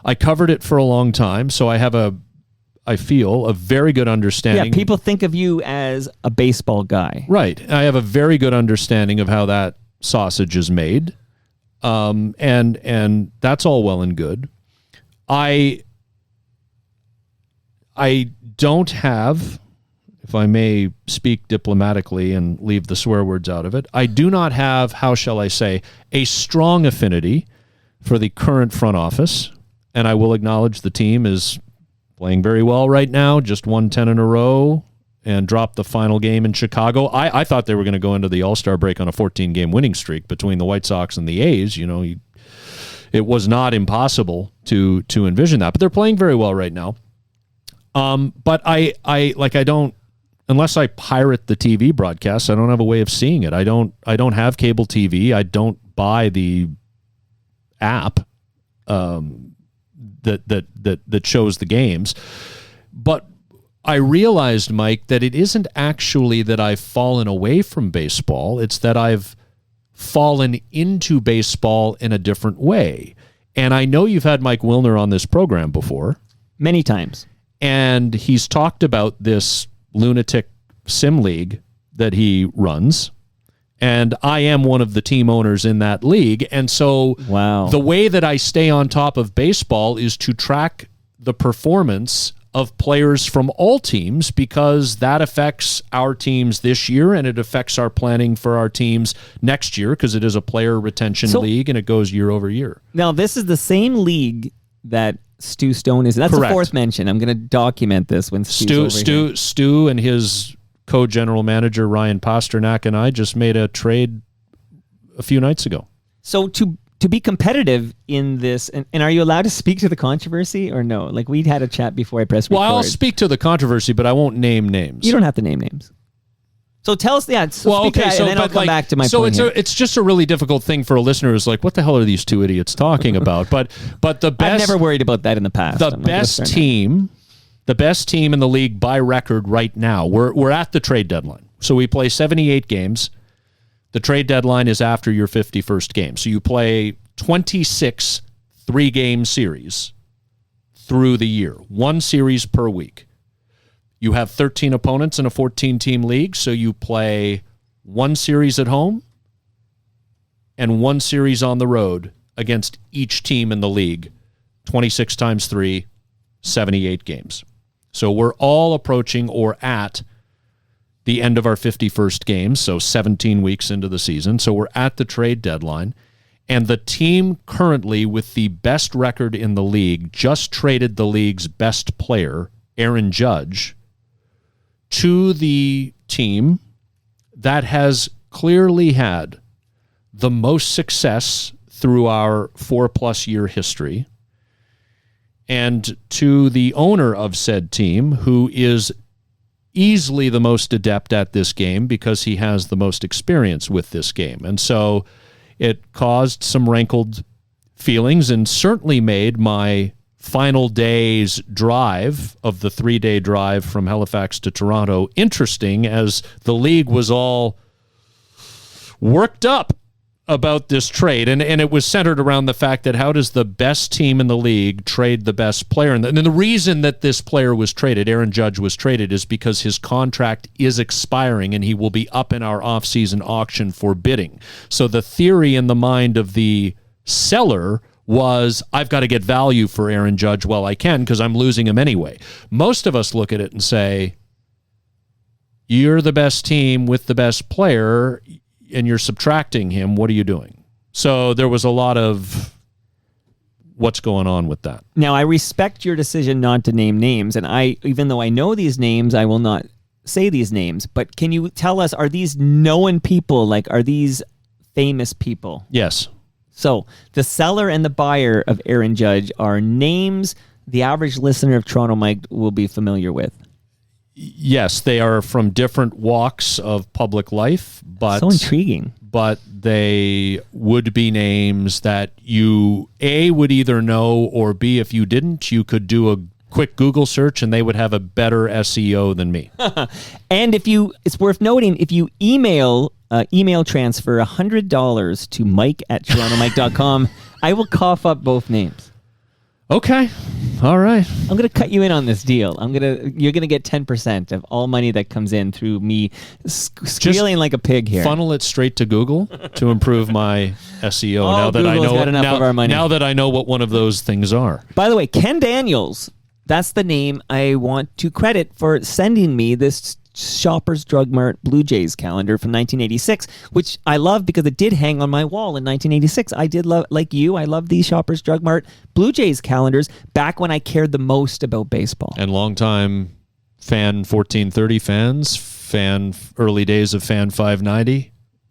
I covered it for a long time. So I feel a very good understanding. Yeah, people think of you as a baseball guy. Right. I have a very good understanding of how that sausage is made. And that's all well and good. I don't have, if I may speak diplomatically and leave the swear words out of it, I do not have, how shall I say, a strong affinity for the current front office. And I will acknowledge the team is playing very well right now, just won 10 in a row and dropped the final game in Chicago. I thought they were going to go into the All-Star break on a 14-game winning streak between the White Sox and the A's. It was not impossible to envision that, but they're playing very well right now. But I don't, unless I pirate the TV broadcasts, I don't have a way of seeing it. I don't have cable TV. I don't buy the app that shows the games. But I realized, Mike, that it isn't actually that I've fallen away from baseball. It's that I've fallen into baseball in a different way. And I know you've had Mike Wilner on this program before. Many times. And he's talked about this lunatic sim league that he runs. And I am one of the team owners in that league. And so Wow. the way that I stay on top of baseball is to track the performance of players from all teams, because that affects our teams this year and it affects our planning for our teams next year, because it is a player retention league and it goes year over year. Now, this is the same league that Stu Stone is. That's Correct. the fourth mention. I'm going to document this when Stu's over here. Stu and his co-general manager Ryan Pasternak and I just made a trade a few nights ago. So to be competitive in this, and are you allowed to speak to the controversy or no? Like, we'd had a chat before I pressed record. Well, I'll speak to the controversy, but I won't name names. You don't have to name names. So tell us, and then I'll come back to my point here. It's just a really difficult thing for a listener who's like, what the hell are these two idiots talking about? But the best... I've never worried about that in the past. The best team in the league by record right now, we're at the trade deadline. So we play 78 games. The trade deadline is after your 51st game. So you play 26 three-game series through the year, one series per week. You have 13 opponents in a 14-team league, so you play one series at home and one series on the road against each team in the league, 26 times 3, 78 games. So we're all approaching or at the end of our 51st game, so 17 weeks into the season. So we're at the trade deadline. And the team currently with the best record in the league just traded the league's best player, Aaron Judge, to the team that has clearly had the most success through our 4+ year history, and to the owner of said team, who is easily the most adept at this game because he has the most experience with this game. And so it caused some rankled feelings and certainly made my final day's drive of the 3-day drive from Halifax to Toronto interesting, as the league was all worked up about this trade. And it was centered around the fact that how does the best team in the league trade the best player? And the reason that this player was traded, Aaron Judge was traded, is because his contract is expiring and he will be up in our off-season auction for bidding. So the theory in the mind of the seller was, I've got to get value for Aaron Judge while I can because I'm losing him anyway. Most of us look at it and say, you're the best team with the best player and you're subtracting him. What are you doing? So there was a lot of what's going on with that. Now, I respect your decision not to name names, and even though I know these names, I will not say these names. But can you tell us, are these known people? Like, are these famous people? Yes. So the seller and the buyer of Aaron Judge are names the average listener of Toronto Mike will be familiar with. Yes, they are from different walks of public life, but so intriguing. But they would be names that you A, would either know, or B, if you didn't, you could do a quick Google search and they would have a better SEO than me. And it's worth noting, if you email transfer $100 to mike@torontomike.com, I will cough up both names. Okay. All right. I'm going to cut you in on this deal. You're going to get 10% of all money that comes in through me squealing like a pig here. Funnel it straight to Google to improve my SEO. Oh, now that Google's I know got enough of our money. Now that I know what one of those things are. By the way, Ken Daniels, that's the name I want to credit for sending me this Shoppers Drug Mart Blue Jays calendar from 1986, which I love because it did hang on my wall in 1986. I did love, like you, I love these Shoppers Drug Mart Blue Jays calendars back when I cared the most about baseball. And longtime fan 1430 fans, early days of fan 590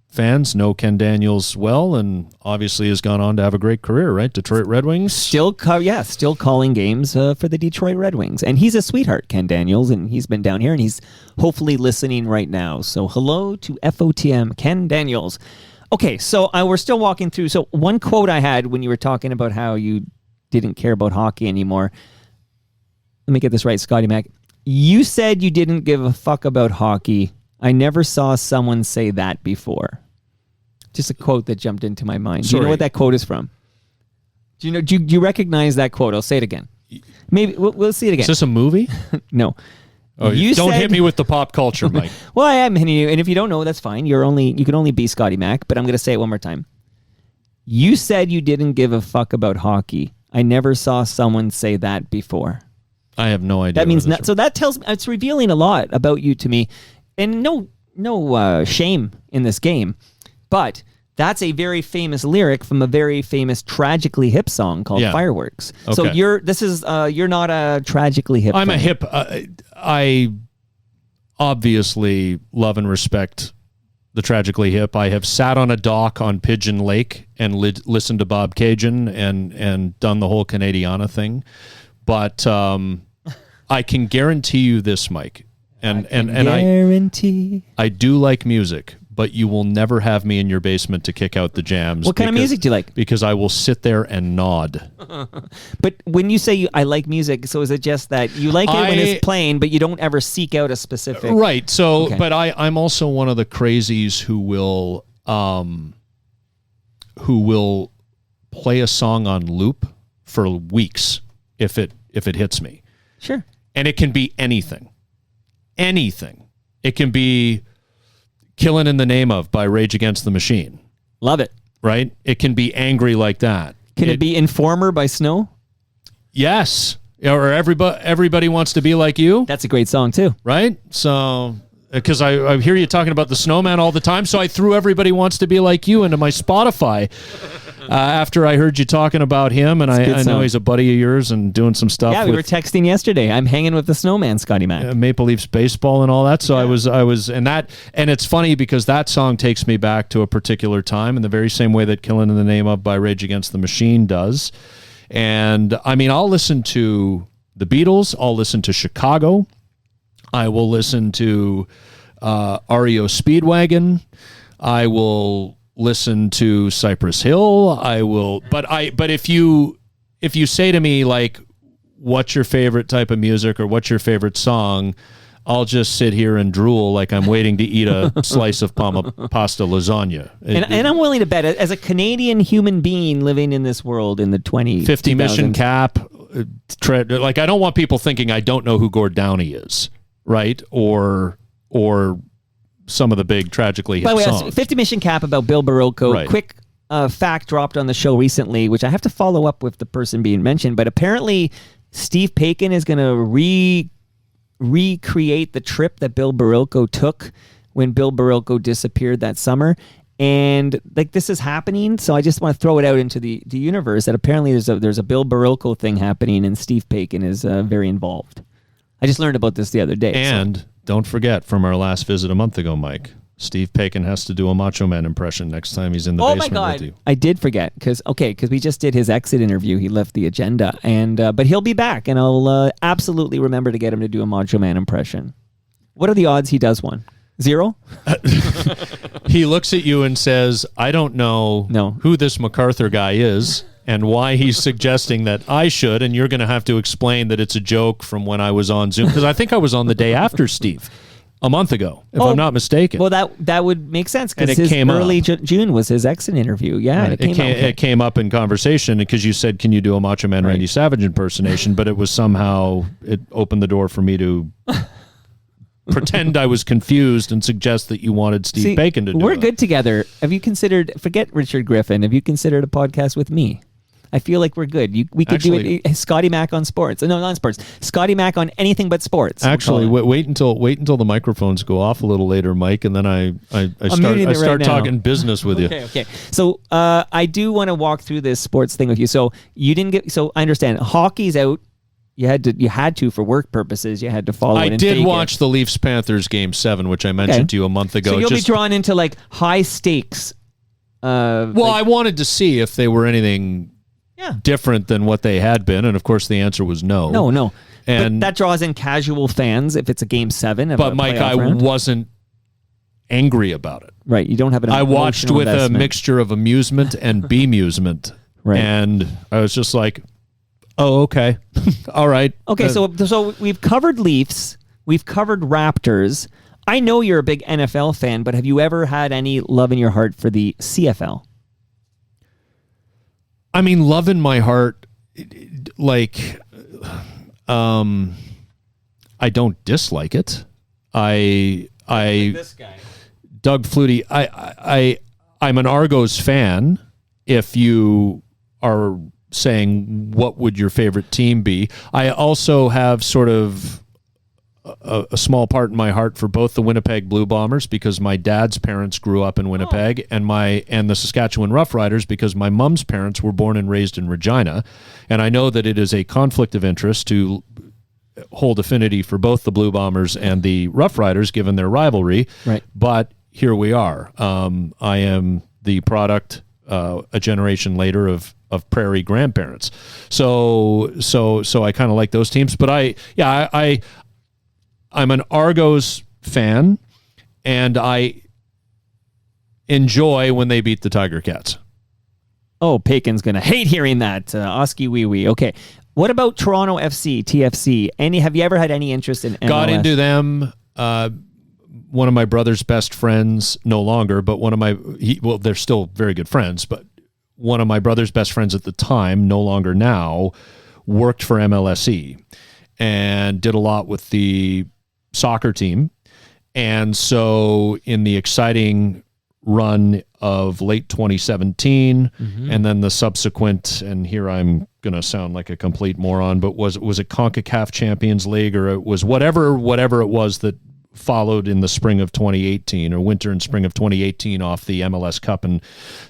fans know Ken Daniels well, and obviously has gone on to have a great career, right? Detroit Red Wings. Still calling games for the Detroit Red Wings. And he's a sweetheart, Ken Daniels, and he's been down here, and he's hopefully listening right now. So hello to FOTM, Ken Daniels. Okay, so we're still walking through. So one quote I had when you were talking about how you didn't care about hockey anymore. Let me get this right, Scotty Mac. You said you didn't give a fuck about hockey. I never saw someone say that before. Just a quote that jumped into my mind. Do you know what that quote is from? Do you recognize that quote? I'll say it again. Maybe we'll see it again. Is this a movie? No. Oh, You don't said- hit me with the pop culture, Mike. Well, I am hitting you, and if you don't know, that's fine. You can only be Scotty Mac, but I'm going to say it one more time. You said you didn't give a fuck about hockey. I never saw someone say that before. I have no idea. That means where not. this- So that tells it's revealing a lot about you to me, and no shame in this game, but that's a very famous lyric from a very famous tragically hip song called Yeah. Fireworks. So Okay. you're not a tragically hip. I'm a fan. hip. I obviously love and respect the Tragically Hip. I have sat on a dock on Pigeon Lake and listened to Bob Cajun and done the whole Canadiana thing. But I can guarantee you this, Mike, and guarantee. I do like music, but you will never have me in your basement to kick out the jams. What kind of music do you like? Because I will sit there and nod. But when you say I like music, so is it just that you like it when it's playing, but you don't ever seek out a specific? Right. So, Okay. but I'm also one of the crazies who will play a song on loop for weeks if it hits me. Sure. And it can be anything. Anything. It can be Killing in the Name of by Rage Against the Machine, Love it. right? It can be angry like that. Can it be Informer by Snow? Yes. Or everybody wants to be like you, That's a great song too. right? So, because I hear you talking about the Snowman all the time, so I threw Everybody Wants to Be Like You into my Spotify after I heard you talking about him, and a good I know song. he's a buddy of yours and doing some stuff Yeah, we were with texting yesterday. I'm hanging with the Snowman, Scotty Mac. Maple Leafs baseball and all that. So I was, and it's funny because that song takes me back to a particular time in the very same way that Killing in the Name of by Rage Against the Machine does. And I mean, I'll listen to the Beatles. I'll listen to Chicago. I will listen to REO Speedwagon. I will listen to Cypress Hill. I will, but if you say to me like, what's your favorite type of music or what's your favorite song, I'll just sit here and drool like I'm waiting to eat a slice of pasta lasagna. And I'm willing to bet, as a Canadian human being living in this world in the 50 mission 2000s, cap. Like, I don't want people thinking I don't know who Gord Downey is, right? Or some of the big tragically hit By the way, songs. 50 Mission Cap about Bill Barocco. Right. Quick fact dropped on the show recently, which I have to follow up with the person being mentioned, but apparently Steve Paikin is going to recreate the trip that Bill Barocco took when Bill Barocco disappeared that summer. And like, this is happening, so I just want to throw it out into the universe that apparently there's a Bill Barocco thing happening, and Steve Paikin is very involved. I just learned about this the other day. And don't forget, from our last visit a month ago, Mike, Steve Paikin has to do a Macho Man impression next time he's in the Oh my basement God! with you. I did forget because we just did his exit interview. He left the agenda, and but he'll be back, and I'll absolutely remember to get him to do a Macho Man impression. What are the odds he does one? 0? He looks at you and says, I don't know No. who this MacArthur guy is and why he's suggesting that I should, and you're going to have to explain that it's a joke from when I was on Zoom, because I think I was on the day after Steve a month ago, if I'm not mistaken. Well, that would make sense And because it his came early up. June was his exit interview. Yeah, and It came up in conversation because you said, can you do a Macho Man Randy Savage impersonation? But it was somehow, it opened the door for me to pretend I was confused and suggest that you wanted Steve Bacon to do We're it. good together. Have you considered, forget Richard Griffin, have you considered a podcast with me? I feel like we're good. We could do it. Scotty Mac on sports. No, not sports. Scotty Mac on anything but sports. Actually, wait until the microphones go off a little later, Mike, and then I muting it start right now. talking business with you. Okay. So I do want to walk through this sports thing with you. So you didn't get. So I understand hockey's out. You had to for work purposes. You had to follow. I did watch the Leafs Panthers game 7, which I mentioned to you a month ago. So you'll be drawn into like high stakes. I wanted to see if they were anything different than what they had been, and of course the answer was no. No. And but that draws in casual fans if it's a game 7. But Mike, I wasn't angry about it. Right, you don't have an. I watched emotional with investment. a mixture of amusement and bemusement, Right. and I was just like, "Oh, okay, all right." Okay, so we've covered Leafs, we've covered Raptors. I know you're a big NFL fan, but have you ever had any love in your heart for the CFL? I mean, love in my heart, like, I don't dislike it. This guy. Doug Flutie, I'm an Argos fan. If you are saying what would your favorite team be, I also have sort of a small part in my heart for both the Winnipeg Blue Bombers because my dad's parents grew up in Winnipeg, and the Saskatchewan Roughriders because my mom's parents were born and raised in Regina, and I know that it is a conflict of interest to hold affinity for both the Blue Bombers and the Roughriders given their rivalry. Right. But here we are. I am the product a generation later of Prairie grandparents. So I kind of like those teams, but I'm an Argos fan, and I enjoy when they beat the Tiger Cats. Oh, Pakin's going to hate hearing that. Oski wee wee. Okay. What about Toronto FC, TFC? Have you ever had any interest in MLS? Got into them. One of my brother's best friends, no longer, but they're still very good friends, but one of my brother's best friends at the time, no longer now, worked for MLSE and did a lot with the soccer team. And so in the exciting run of late 2017 and then the subsequent, and here I'm going to sound like a complete moron, but was it CONCACAF Champions League, or it was whatever it was that followed in the spring of 2018 or winter and spring of 2018 off the MLS Cup in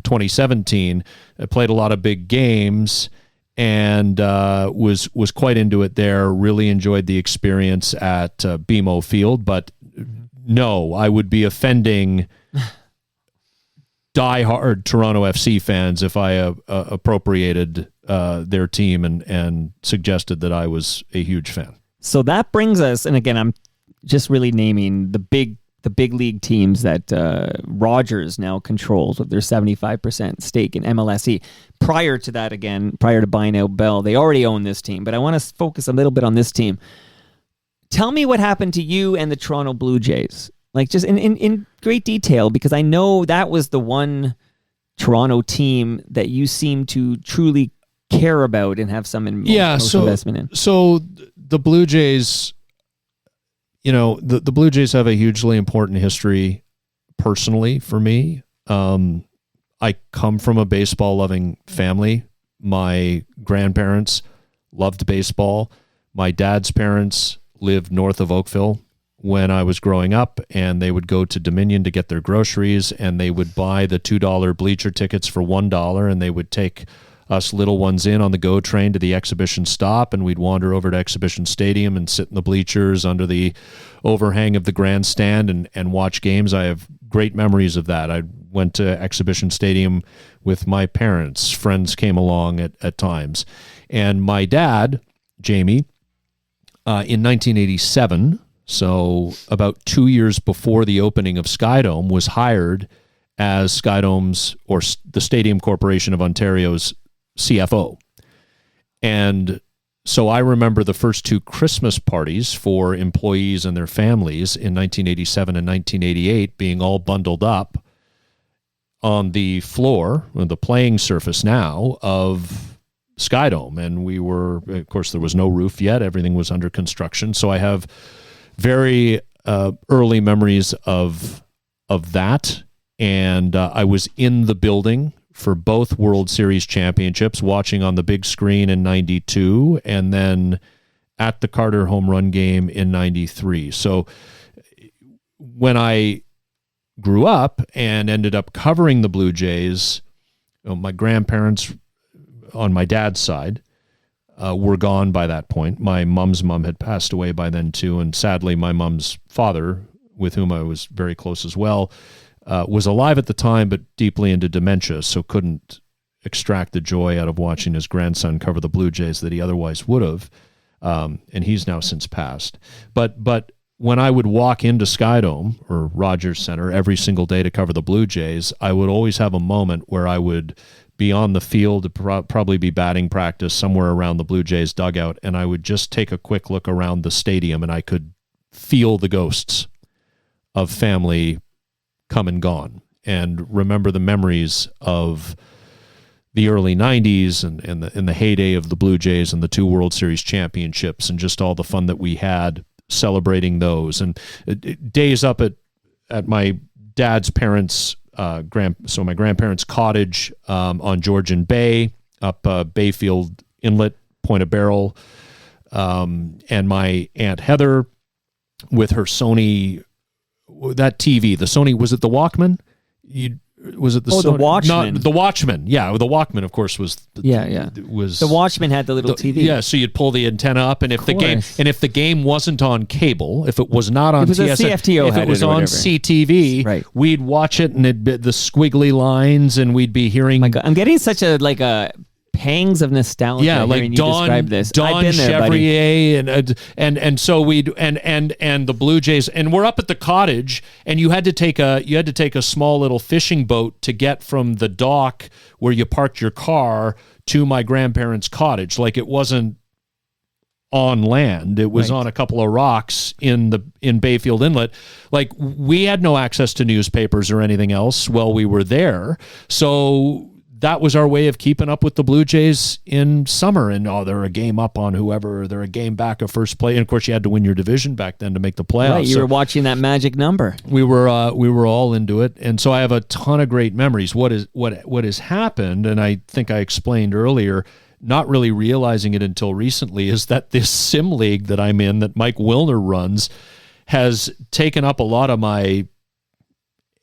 2017. I played a lot of big games and was quite into it there. Really enjoyed the experience at BMO Field, but no, I would be offending diehard Toronto FC fans if I appropriated their team and suggested that I was a huge fan. So that brings us, and again, I'm just really naming the big league teams that Rogers now controls with their 75% stake in MLSE. Prior to that, again, prior to buying out Bell, they already own this team, but I want to focus a little bit on this team. Tell me what happened to you and the Toronto Blue Jays, like just in great detail, because I know that was the one Toronto team that you seem to truly care about and have some investment in. So the Blue Jays, the Blue Jays have a hugely important history personally for me. I come from a baseball-loving family. My grandparents loved baseball. My dad's parents lived north of Oakville when I was growing up, and they would go to Dominion to get their groceries, and they would buy the $2 bleacher tickets for $1, and they would take us little ones in on the GO train to the exhibition stop, and we'd wander over to Exhibition Stadium and sit in the bleachers under the overhang of the grandstand and watch games. I have great memories of that. I went to Exhibition Stadium with my parents. Friends came along at times. And my dad, Jamie, in 1987, so about 2 years before the opening of Skydome, was hired as Skydome's, or the Stadium Corporation of Ontario's, CFO. And so I remember the first two Christmas parties for employees and their families in 1987 and 1988 being all bundled up on the floor, or the playing surface now, of Skydome. And we were, of course, there was no roof yet. Everything was under construction. So I have very early memories of that. And I was in the building for both World Series championships, watching on the big screen in 92, and then at the Carter home run game in 93. So when I grew up and ended up covering the Blue Jays, my grandparents on my dad's side were gone by that point. My mom's mom had passed away by then too, and sadly my mom's father, with whom I was very close as well, was alive at the time, but deeply into dementia, so couldn't extract the joy out of watching his grandson cover the Blue Jays that he otherwise would have. And he's now since passed. But when I would walk into Skydome or Rogers Center every single day to cover the Blue Jays, I would always have a moment where I would be on the field, probably be batting practice somewhere around the Blue Jays dugout, and I would just take a quick look around the stadium, and I could feel the ghosts of family come and gone, and remember the memories of the early 90s and the heyday of the Blue Jays and the two World Series championships and just all the fun that we had celebrating those. And days up at my dad's parents' so my grandparents' cottage on Georgian Bay, up Bayfield Inlet, Point of Barrel, and my Aunt Heather with her Sony, that TV, the Sony, was it the Walkman? Was it the Sony? The Watchman? Not the Watchman. Yeah, the Walkman, of course, was. Was the Watchman had the little TV. Yeah, so you'd pull the antenna up, and if the game wasn't on cable, if it was not on TSN, CFTO, if it was on CTV, right, we'd watch it, and it'd be the squiggly lines, and we'd be hearing. My God, I'm getting such a pangs of nostalgia. Yeah, like Don Chevrier, and so we'd and the Blue Jays, and we're up at the cottage, and you had to take a small little fishing boat to get from the dock where you parked your car to my grandparents' cottage. Like, it wasn't on land, it was on a couple of rocks in Bayfield Inlet. Like, we had no access to newspapers or anything else while we were there, so that was our way of keeping up with the Blue Jays in summer. And they're a game up on whoever, they're a game back of first place. And of course, you had to win your division back then to make the playoffs. Right, you were watching that magic number. We were all into it, and so I have a ton of great memories. What has happened, and I think I explained earlier, not really realizing it until recently, is that this sim league that I'm in, that Mike Wilner runs, has taken up a lot of my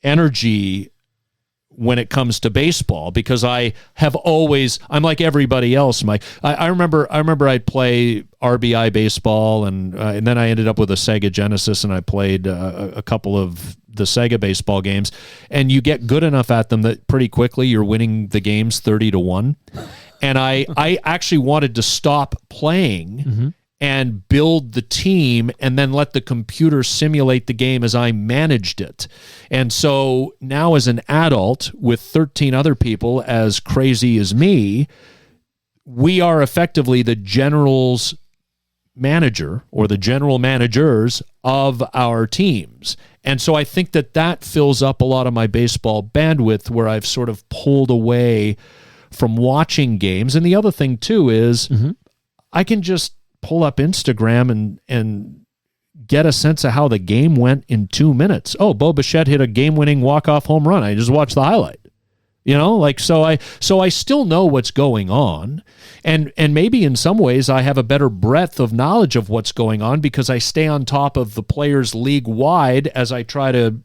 energy when it comes to baseball, because I'm like everybody else, Mike. I remember I'd play RBI baseball, and then I ended up with a Sega Genesis, and I played a couple of the Sega baseball games, and you get good enough at them that pretty quickly you're winning the games 30-1. And I actually wanted to stop playing and build the team, and then let the computer simulate the game as I managed it. And so now, as an adult with 13 other people as crazy as me, we are effectively the general's manager, or the general managers of our teams. And so I think that fills up a lot of my baseball bandwidth, where I've sort of pulled away from watching games. And the other thing too is I can just pull up Instagram and get a sense of how the game went in 2 minutes. Oh, Bo Bichette hit a game-winning walk-off home run. I just watched the highlight. So I still know what's going on, and maybe in some ways I have a better breadth of knowledge of what's going on, because I stay on top of the players league-wide as I try to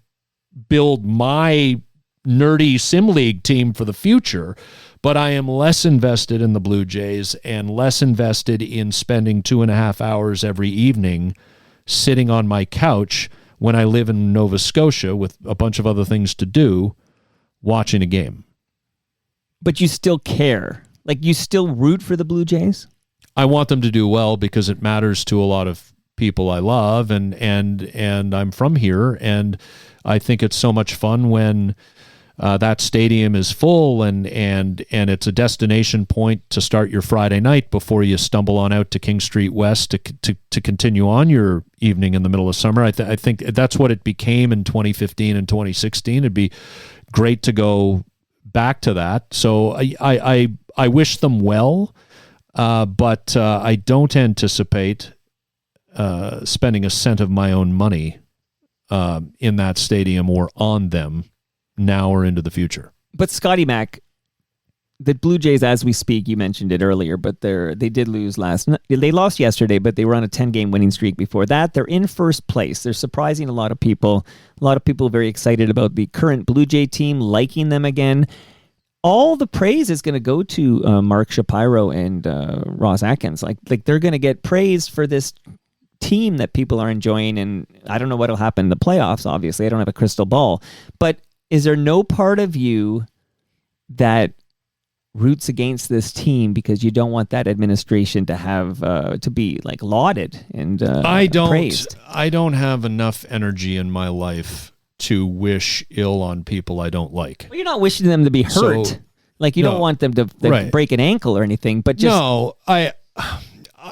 build my nerdy sim league team for the future. But I am less invested in the Blue Jays, and less invested in spending 2.5 hours every evening sitting on my couch when I live in Nova Scotia with a bunch of other things to do, watching a game. But you still care. Like, you still root for the Blue Jays? I want them to do well, because it matters to a lot of people I love, and I'm from here, and I think it's so much fun when that stadium is full, and it's a destination point to start your Friday night before you stumble on out to King Street West to continue on your evening in the middle of summer. I think that's what it became in 2015 and 2016. It'd be great to go back to that. So I wish them well, but I don't anticipate spending a cent of my own money in that stadium or on them now or into the future. But Scotty Mac, the Blue Jays, as we speak, you mentioned it earlier, but they did lose they lost yesterday, but they were on a 10-game winning streak before that. They're in first place. They're surprising a lot of people. A lot of people very excited about the current Blue Jay team, liking them again. All the praise is going to go to Mark Shapiro and Ross Atkins. Like they're going to get praise for this team that people are enjoying, and I don't know what will happen in the playoffs, obviously. I don't have a crystal ball. But is there no part of you that roots against this team because you don't want that administration to have to be like lauded and praised? I don't have enough energy in my life to wish ill on people I don't like. Well, you're not wishing them to be hurt. You don't want them to break an ankle or anything. But just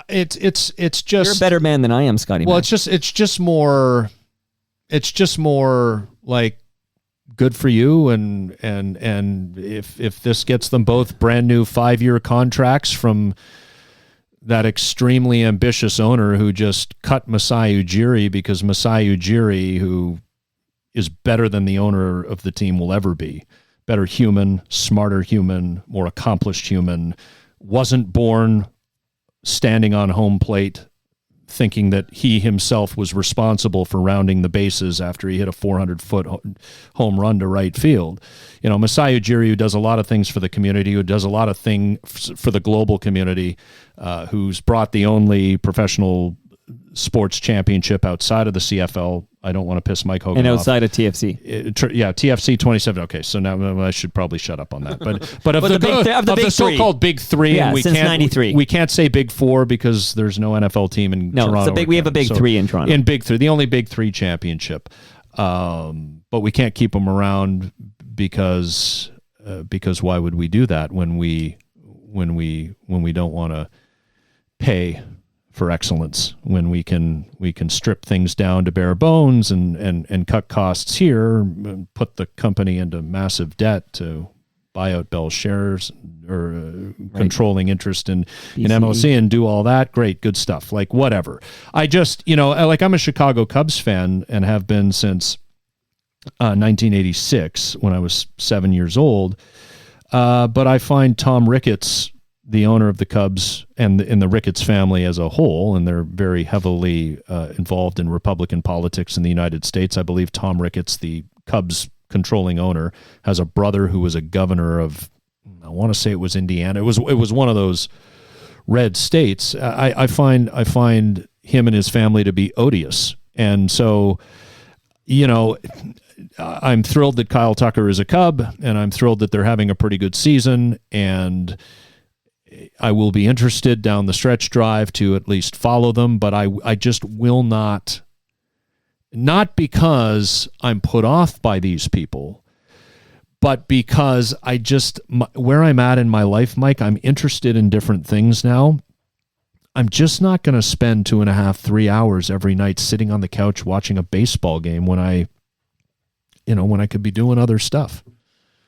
it's just you're a better man than I am, Scotty. Well, it's just more like, good for you, and if this gets them both brand new 5-year contracts from that extremely ambitious owner who just cut Masai Ujiri because Masai Ujiri, who is better than the owner of the team will ever be, better human, smarter human, more accomplished human, wasn't born standing on home plate thinking that he himself was responsible for rounding the bases after he hit a 400-foot home run to right field. You know, Masai Ujiri, who does a lot of things for the community, who does a lot of things for the global community, who's brought the only professional sports championship outside of the CFL. I don't want to piss Mike Hogan and outside off. of TFC. TFC 27. Okay, so now I should probably shut up on that. But of the big so-called big three, yeah, we since can't 93. We can't say big four because there's no NFL team in Toronto. We have a big three in Toronto. In big three, the only big three championship. But we can't keep them around because why would we do that when we don't want to pay for excellence, when we can strip things down to bare bones and cut costs here, and put the company into massive debt to buy out Bell shares or controlling interest in MLC and do all that. Great, good stuff. Like, whatever. I just, I'm a Chicago Cubs fan and have been since 1986 when I was 7 years old. But I find Tom Ricketts, the owner of the Cubs, and in the Ricketts family as a whole, and they're very heavily involved in Republican politics in the United States. I believe Tom Ricketts, the Cubs controlling owner, has a brother who was a governor of, I want to say it was Indiana. It was one of those red states. I find him and his family to be odious, and so I'm thrilled that Kyle Tucker is a Cub, and I'm thrilled that they're having a pretty good season, and I will be interested down the stretch drive to at least follow them, but I just will not because I'm put off by these people, but because where I'm at in my life, Mike, I'm interested in different things now. I'm just not going to spend 2.5, 3 hours every night sitting on the couch watching a baseball game when I could be doing other stuff.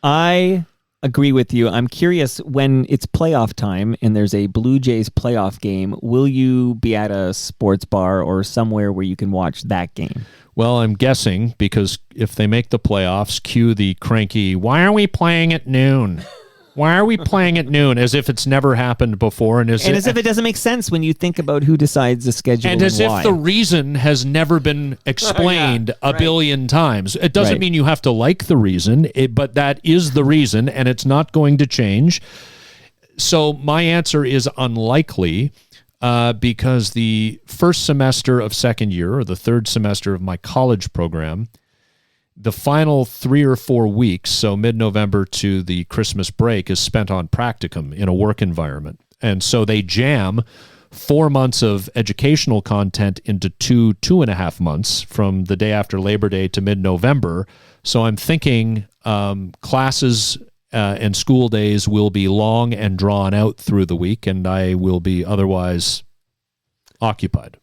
I agree with you. I'm curious, when it's playoff time and there's a Blue Jays playoff game, will you be at a sports bar or somewhere where you can watch that game? Well, I'm guessing, because if they make the playoffs, cue the cranky, why are we playing at noon? Why are we playing at noon? As if it's never happened before. As if it doesn't make sense when you think about who decides the schedule and as why. if the reason has never been explained a billion times. It doesn't mean you have to like the reason, but that is the reason, and it's not going to change. So my answer is unlikely, because the first semester of second year, or the third semester of my college program, the final 3 or 4 weeks, so mid-November to the Christmas break, is spent on practicum in a work environment. And so they jam 4 months of educational content into 2.5 months from the day after Labor Day to mid-November. So I'm thinking classes and school days will be long and drawn out through the week, and I will be otherwise occupied.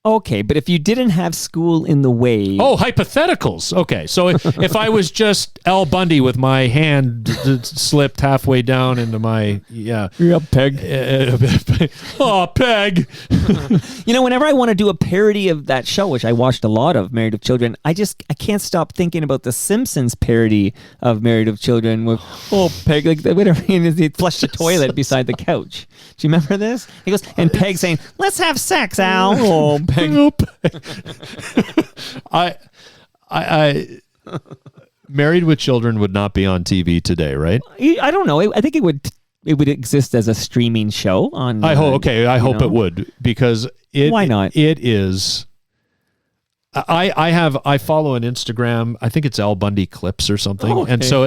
Okay, but if you didn't have school in the way... Oh, hypotheticals. Okay, so if I was just Al Bundy with my hand slipped halfway down into my... Yeah, Peg. Oh, Peg. Whenever I want to do a parody of that show, which I watched a lot of, Married with Children, I can't stop thinking about the Simpsons parody of Married with Children with, Peg, like, whatever, he flushed the toilet beside the couch. Do you remember this? He goes, and Peg saying, let's have sex, Al. Oh, Peg. I Married with Children would not be on TV today, right? I don't know. I think it would exist as a streaming show on. I hope it would, because why not? It is. I follow an Instagram. I think it's Al Bundy Clips or something, and so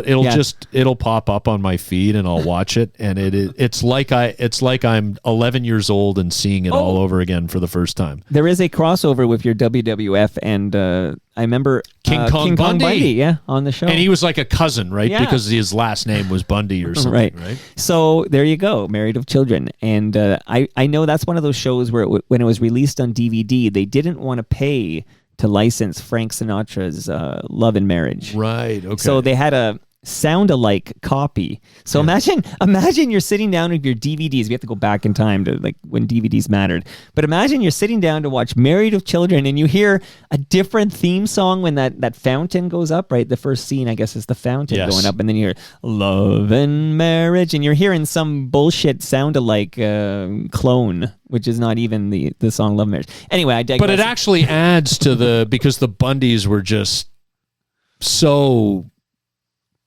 it'll pop up on my feed, and I'll watch it, and it's like I'm 11 years old and seeing it all over again for the first time. There is a crossover with your WWF, and I remember King Kong Bundy, on the show, and he was like a cousin, right? Yeah. Because his last name was Bundy or something, right? So there you go, Married with Children, and I know that's one of those shows where when it was released on DVD, they didn't want to pay to license Frank Sinatra's Love and Marriage. Right, okay. So they had a sound-alike copy. So imagine you're sitting down with your DVDs. We have to go back in time to like when DVDs mattered. But imagine you're sitting down to watch Married with Children, and you hear a different theme song when that fountain goes up, right? The first scene, I guess, is the fountain going up, and then you hear Love and Marriage, and you're hearing some bullshit sound-alike clone, which is not even the song Love and Marriage. Anyway, I digress. But it actually adds to because the Bundys were just so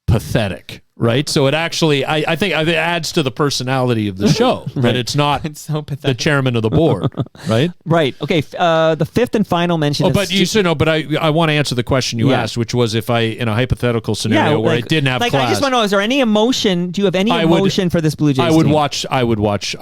pathetic, right? So it actually, I think it adds to the personality of the show that it's not so pathetic. the chairman of the board, right? Right. Okay. The fifth and final mention. But I want to answer the question you asked, which was if I, in a hypothetical scenario where I didn't have class. I just want to know, is there any emotion? Do you have any emotion for this Blue Jays team? I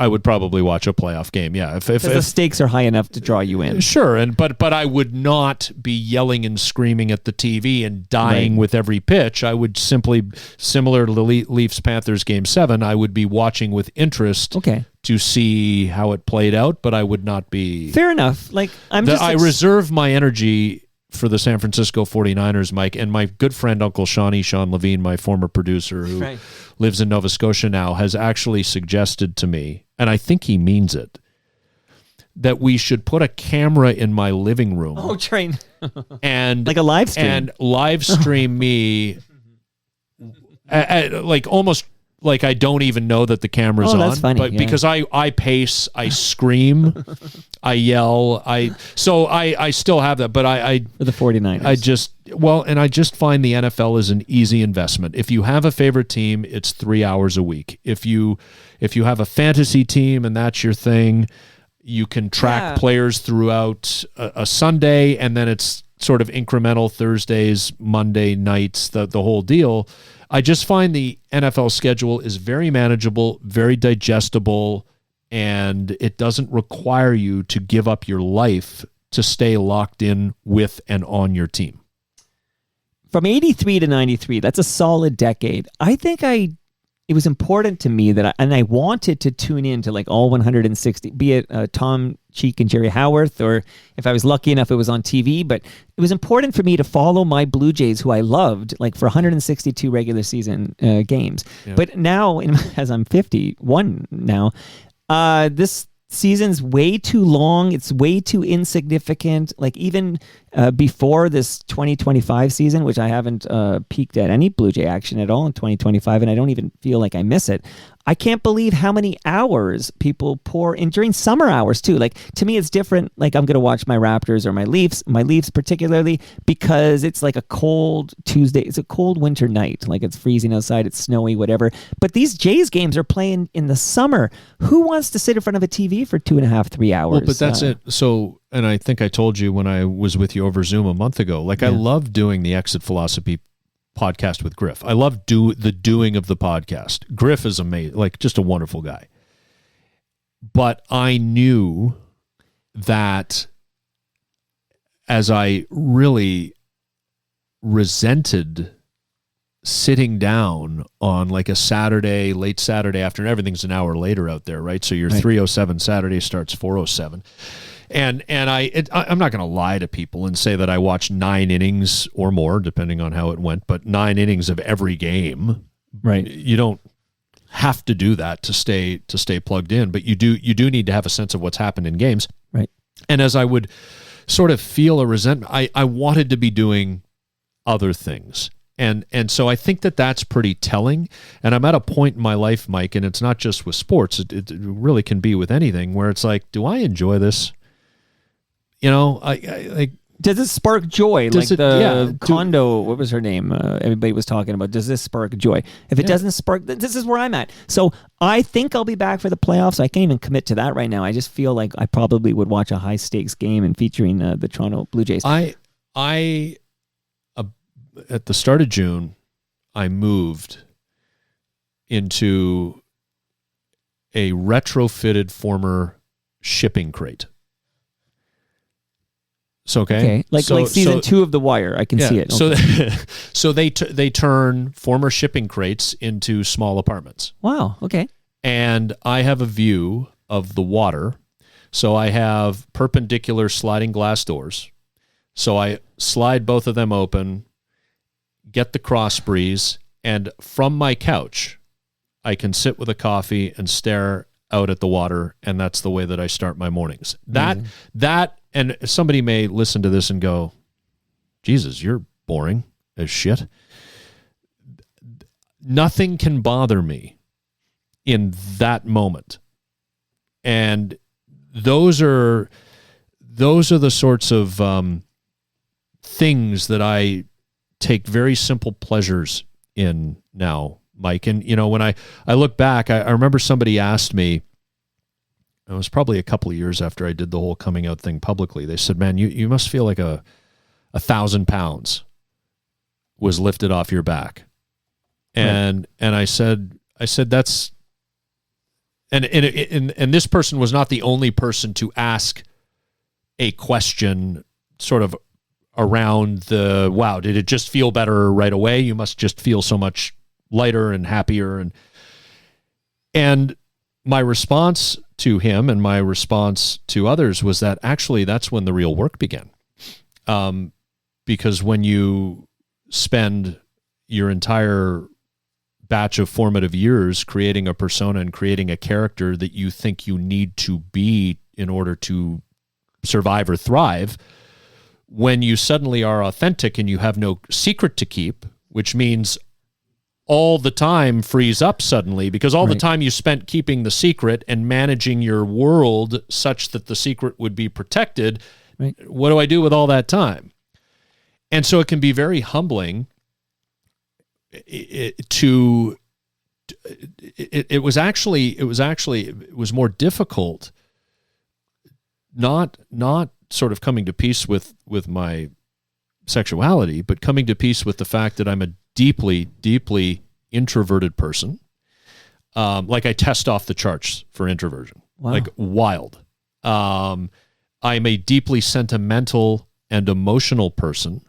would probably watch a playoff game. Yeah. If the stakes are high enough to draw you in. Sure. But I would not be yelling and screaming at the TV and dying with every pitch. I would simply, similar to the Leafs Panthers game 7, I would be watching with interest to see how it played out, but I would not be. Fair enough. I reserve my energy for the San Francisco 49ers, Mike, and my good friend Uncle Sean Levine, my former producer who lives in Nova Scotia now, has actually suggested to me, and I think he means it, that we should put a camera in my living room. Oh, train. And like a live stream. And live stream me almost like I don't even know that the camera's on. That's funny. But because I pace, I scream, I yell, I still have that, but for the 49ers. I just find the NFL is an easy investment. If you have a favorite team, it's 3 hours a week. If you have a fantasy team and that's your thing, you can track players throughout a Sunday, and then it's sort of incremental Thursdays, Monday nights, the whole deal. I just find the NFL schedule is very manageable, very digestible, and it doesn't require you to give up your life to stay locked in with and on your team. From 83 to 93, that's a solid decade. I think it was important to me that I wanted to tune in to like all 160, be it Tom Cheek and Jerry Howarth, or if I was lucky enough, it was on TV. But it was important for me to follow my Blue Jays, who I loved, like for 162 regular season games. Yeah. But now, as I'm 51 now, this season's way too long. It's way too insignificant. Like even before this 2025 season, which I haven't peaked at any Blue Jay action at all in 2025, and I don't even feel like I miss it. I can't believe how many hours people pour in during summer hours too. Like to me, it's different. Like I'm going to watch my Raptors or my Leafs particularly because it's like a cold Tuesday. It's a cold winter night. Like it's freezing outside. It's snowy, whatever. But these Jays games are playing in the summer. Who wants to sit in front of a TV for 2.5, 3 hours? Well, but that's it. So, and I think I told you when I was with you over Zoom a month ago, like I love doing the Exit Philosophy podcast with Griff. I love the doing of the podcast. Griff is amazing, like just a wonderful guy. But I knew that as I really resented sitting down on like a Saturday, late Saturday afternoon, everything's an hour later out there, right? So your 3:07 Saturday starts 4:07. And I'm not going to lie to people and say that I watched 9 innings or more, depending on how it went, but 9 innings of every game. Right. You don't have to do that to stay plugged in, but you do need to have a sense of what's happened in games. Right. And as I would sort of feel a resentment, I wanted to be doing other things. And so I think that's pretty telling. And I'm at a point in my life, Mike, and it's not just with sports. It really can be with anything where it's like, do I enjoy this? You know, I like. Does this spark joy? Like condo, what was her name? Everybody was talking about. Does this spark joy? If it doesn't spark, this is where I'm at. So I think I'll be back for the playoffs. I can't even commit to that right now. I just feel like I probably would watch a high stakes game and featuring the Toronto Blue Jays. I at the start of June, I moved into a retrofitted former shipping crate. So, okay. Like season 2 of The Wire. I can see it. Okay. So they turn former shipping crates into small apartments. Wow. Okay. And I have a view of the water. So I have perpendicular sliding glass doors. So I slide both of them open, get the cross breeze, And from my couch, I can sit with a coffee and stare out at the water, and that's the way that I start my mornings. That, and somebody may listen to this and go, Jesus, you're boring as shit. Nothing can bother me in that moment. And those are the sorts of things that I take very simple pleasures in now, Mike. And, when I look back, I remember somebody asked me, it was probably a couple of years after I did the whole coming out thing publicly. They said, man, you must feel like 1,000 pounds was lifted off your back. And I said that's, and this person was not the only person to ask a question sort of around wow, did it just feel better right away? You must just feel so much lighter and happier. And my response to him and my response to others was that actually that's when the real work began. Because when you spend your entire batch of formative years creating a persona and creating a character that you think you need to be in order to survive or thrive, when you suddenly are authentic and you have no secret to keep, which means all the time frees up suddenly, because all the time you spent keeping the secret and managing your world such that the secret would be protected, what do I do with all that time? And so it can be very humbling. It was more difficult not sort of coming to peace with my sexuality, but coming to peace with the fact that I'm a deeply, deeply introverted person. Like I test off the charts for introversion. Wow. Like wild. I'm a deeply sentimental and emotional person.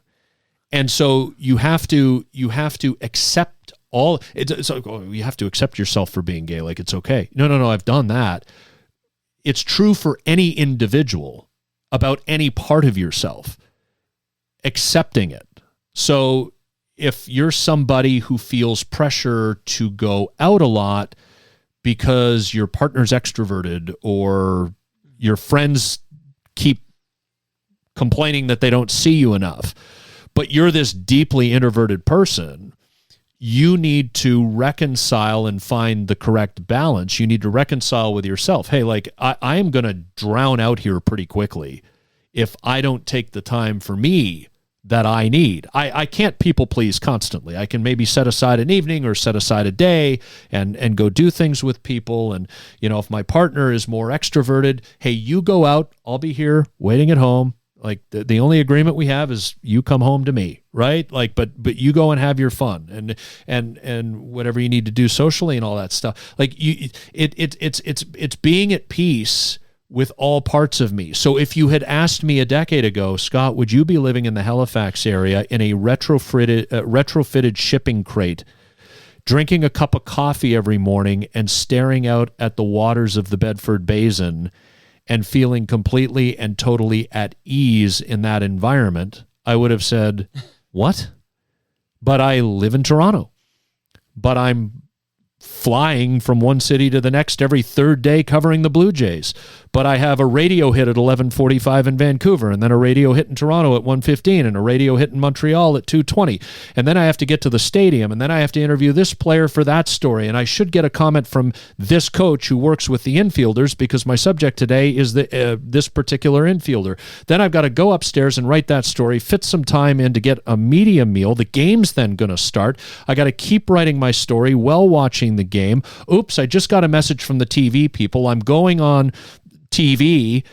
And so you have to accept all. It's like, you have to accept yourself for being gay. Like it's okay. No. I've done that. It's true for any individual about any part of yourself. Accepting it. So if you're somebody who feels pressure to go out a lot because your partner's extroverted or your friends keep complaining that they don't see you enough, but you're this deeply introverted person, you need to reconcile and find the correct balance. You need to reconcile with yourself. Hey, like I am going to drown out here pretty quickly if I don't take the time for me that I need. I can't people please constantly. I can maybe set aside an evening or set aside a day and go do things with people. And, if my partner is more extroverted, hey, you go out, I'll be here waiting at home. Like the only agreement we have is you come home to me, right? Like, but you go and have your fun and whatever you need to do socially and all that stuff. Like it's being at peace with all parts of me. So if you had asked me a decade ago, Scott, would you be living in the Halifax area in a retrofitted shipping crate, drinking a cup of coffee every morning and staring out at the waters of the Bedford Basin and feeling completely and totally at ease in that environment, I would have said, what? But I live in Toronto. But I'm flying from one city to the next every third day covering the Blue Jays. But I have a radio hit at 11:45 in Vancouver, and then a radio hit in Toronto at 1:15, and a radio hit in Montreal at 2:20. And then I have to get to the stadium, and then I have to interview this player for that story, and I should get a comment from this coach who works with the infielders because my subject today is this particular infielder. Then I've got to go upstairs and write that story, fit some time in to get a media meal. The game's then going to start. I got to keep writing my story while watching the game. Oops, I just got a message from the TV people. I'm going on TV,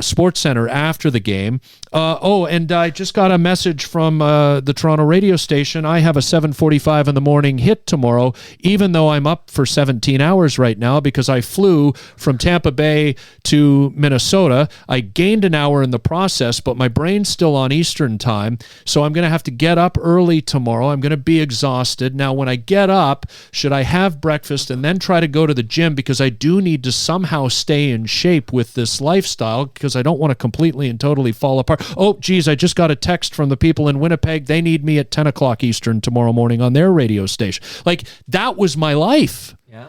Sports Center after the game. And I just got a message from the Toronto radio station. I have a 7:45 in the morning hit tomorrow, even though I'm up for 17 hours right now because I flew from Tampa Bay to Minnesota. I gained an hour in the process, but my brain's still on Eastern time, so I'm going to have to get up early tomorrow. I'm going to be exhausted. Now, when I get up, should I have breakfast and then try to go to the gym because I do need to somehow stay in shape with this lifestyle because I don't want to completely and totally fall apart. Oh, geez, I just got a text from the people in Winnipeg. They need me at 10 o'clock Eastern tomorrow morning on their radio station. Like, that was my life. Yeah.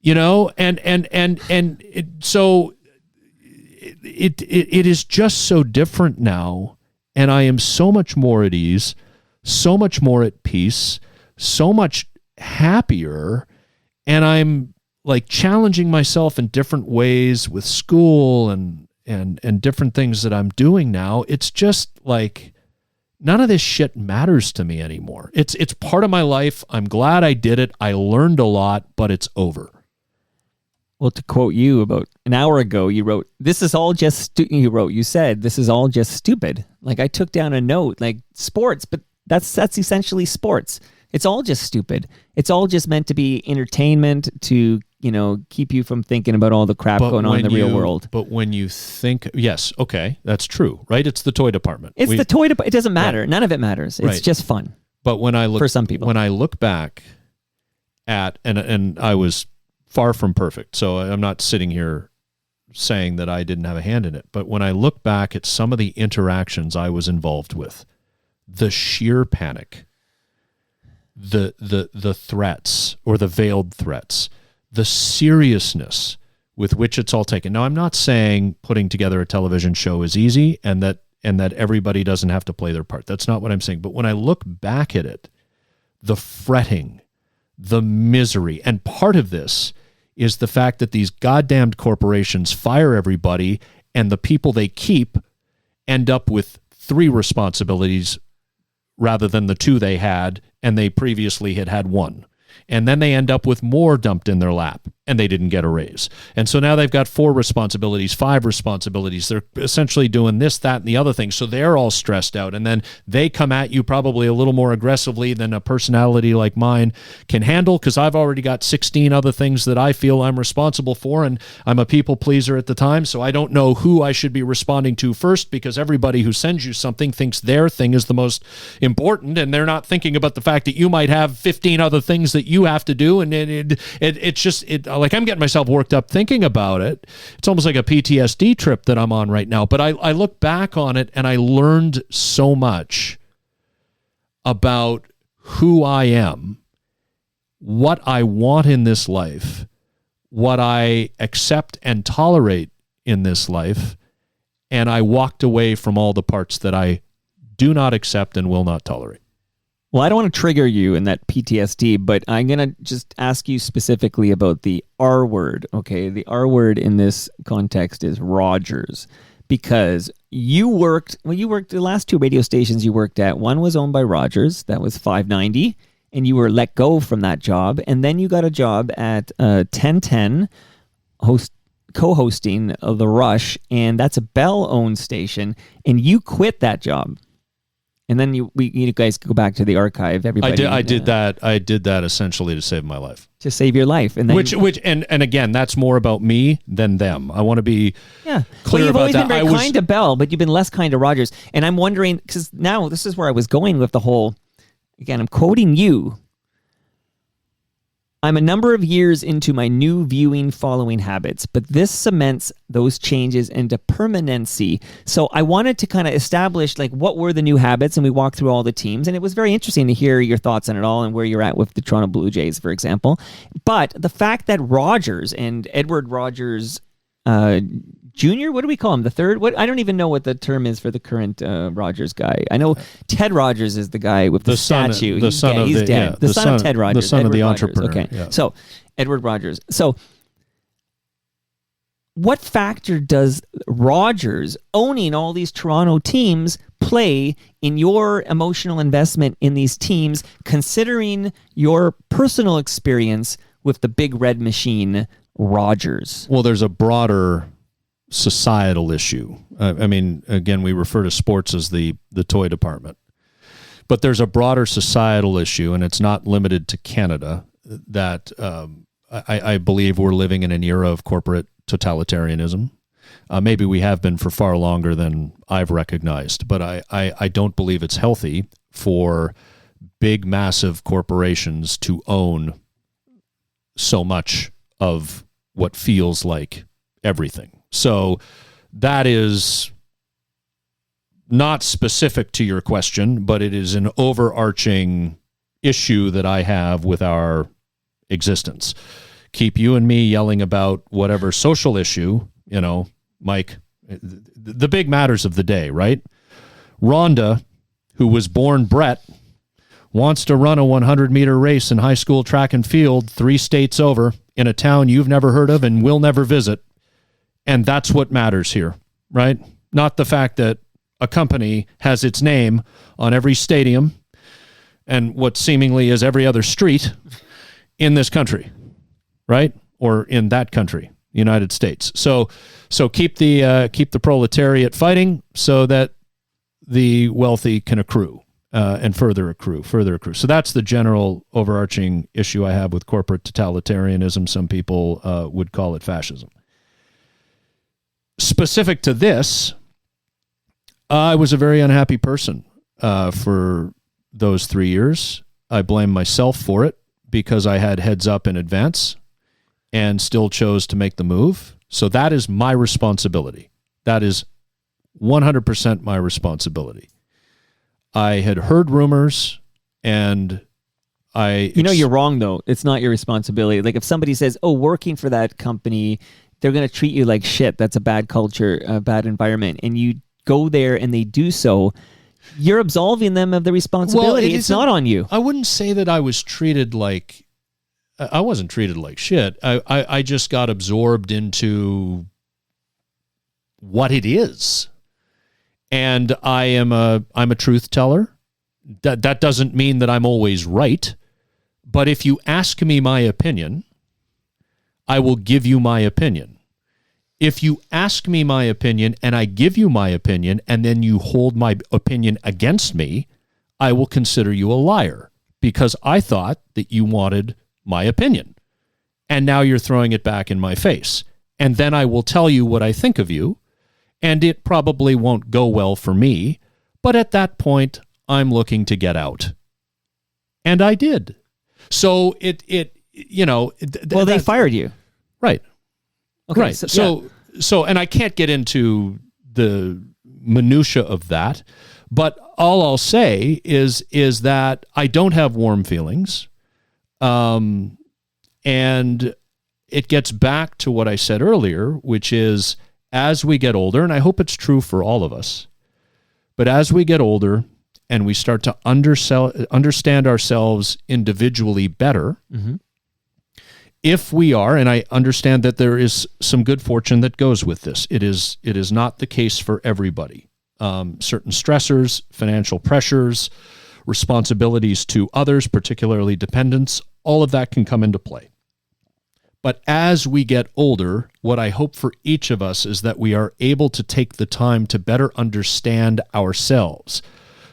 You know, so it is just so different now, and I am so much more at ease, so much more at peace, so much happier, and I'm like challenging myself in different ways with school and different things that I'm doing now. It's just like none of this shit matters to me anymore. It's part of my life. I'm glad I did it. I learned a lot, but it's over. Well, to quote you, about an hour ago, you wrote, "This is all just," you said, "This is all just stupid." Like, I took down a note, like sports, but that's essentially sports. It's all just stupid. It's all just meant to be entertainment to, keep you from thinking about all the crap going on in the real world. But when you think, yes, okay, that's true, right? It's the toy department. It's the toy department. It doesn't matter. Right. None of it matters. It's just fun. But when I look, for some people, when I look back at, and I was far from perfect, so I'm not sitting here saying that I didn't have a hand in it. But when I look back at some of the interactions I was involved with, the sheer panic, the threats or the veiled threats, the seriousness with which it's all taken. Now, I'm not saying putting together a television show is easy and that everybody doesn't have to play their part. That's not what I'm saying. But when I look back at it, the fretting, the misery, and part of this is the fact that these goddamned corporations fire everybody, and the people they keep end up with 3 responsibilities rather than the 2 they had, and they previously had 1. And then they end up with more dumped in their lap, and they didn't get a raise. And so now they've got 4 responsibilities, 5 responsibilities. They're essentially doing this, that, and the other thing. So they're all stressed out. And then they come at you probably a little more aggressively than a personality like mine can handle, because I've already got 16 other things that I feel I'm responsible for, and I'm a people pleaser at the time, so I don't know who I should be responding to first, because everybody who sends you something thinks their thing is the most important, and they're not thinking about the fact that you might have 15 other things that you have to do. And it's just like, I'm getting myself worked up thinking about it. It's almost like a PTSD trip that I'm on right now. But I look back on it, and I learned so much about who I am, what I want in this life, what I accept and tolerate in this life. And I walked away from all the parts that I do not accept and will not tolerate. Well, I don't want to trigger you in that PTSD, but I'm going to just ask you specifically about the R word, okay? The R word in this context is Rogers, because you worked the last 2 radio stations you worked at. One was owned by Rogers, that was 590, and you were let go from that job, and then you got a job at 1010, co-hosting of The Rush, and that's a Bell-owned station, and you quit that job. And then you guys go back to the archive. Everybody, I did that essentially to save my life. To save your life, and then and again, that's more about me than them. I want to be clear well, you've about always that. been very kind to Bell, but you've been less kind to Rogers. And I'm wondering, because now this is where I was going with the whole. Again, I'm quoting you. I'm a number of years into my new viewing following habits, but this cements those changes into permanency. So I wanted to kind of establish, like, what were the new habits, and we walked through all the teams, and it was very interesting to hear your thoughts on it all and where you're at with the Toronto Blue Jays, for example. But the fact that Rogers and Edward Rogers Junior, what do we call him? The third? What? I don't even know what the term is for the current Rogers guy. I know Ted Rogers is the guy with the statue. He's dead. Yeah, the son of Ted Rogers. The son Edward of the Rogers. entrepreneur. Okay, yeah. So Edward Rogers. So what factor does Rogers owning all these Toronto teams play in your emotional investment in these teams, considering your personal experience with the big red machine, Rogers? Well, there's a broader societal issue. I mean, again, we refer to sports as the toy department, but there's a broader societal issue, and it's not limited to Canada, that I believe we're living in an era of corporate totalitarianism. Maybe we have been for far longer than I've recognized, but I don't believe it's healthy for big, massive corporations to own so much of what feels like everything. So that is not specific to your question, but it is an overarching issue that I have with our existence. Keep you and me yelling about whatever social issue, Mike, the big matters of the day, right? Rhonda, who was born Brett, wants to run a 100-meter race in high school track and field 3 states over in a town you've never heard of and will never visit. And that's what matters here, right? Not the fact that a company has its name on every stadium and what seemingly is every other street in this country, right? Or in that country, United States. So keep the proletariat fighting so that the wealthy can accrue and further accrue. So that's the general overarching issue I have with corporate totalitarianism. Some people would call it fascism. Specific to this, I was a very unhappy person for those 3 years. I blame myself for it because I had heads up in advance and still chose to make the move. So that is my responsibility. That is 100% my responsibility. I had heard rumors and you're wrong though. It's not your responsibility. Like if somebody says, "Oh, working for that company, they're going to treat you like shit. That's a bad culture, a bad environment." And you go there and they do so, you're absolving them of the responsibility. Well, it's not on you. I wouldn't say that I was treated like, I wasn't treated like shit. I just got absorbed into what it is. And I'm a truth teller. That doesn't mean that I'm always right. But if you ask me my opinion, I will give you my opinion. If you ask me my opinion and I give you my opinion and then you hold my opinion against me, I will consider you a liar because I thought that you wanted my opinion. And now you're throwing it back in my face. And then I will tell you what I think of you, and it probably won't go well for me, but at that point, I'm looking to get out. And I did. So well, they fired you. Right. Okay, right. So, and I can't get into the minutia of that, but all I'll say is that I don't have warm feelings. And it gets back to what I said earlier, which is as we get older, and I hope it's true for all of us, but as we get older and we start to understand ourselves individually better, mm-hmm. If we are, and I understand that there is some good fortune that goes with this, it is not the case for everybody. Certain stressors, financial pressures, responsibilities to others, particularly dependents, all of that can come into play. But as we get older, what I hope for each of us is that we are able to take the time to better understand ourselves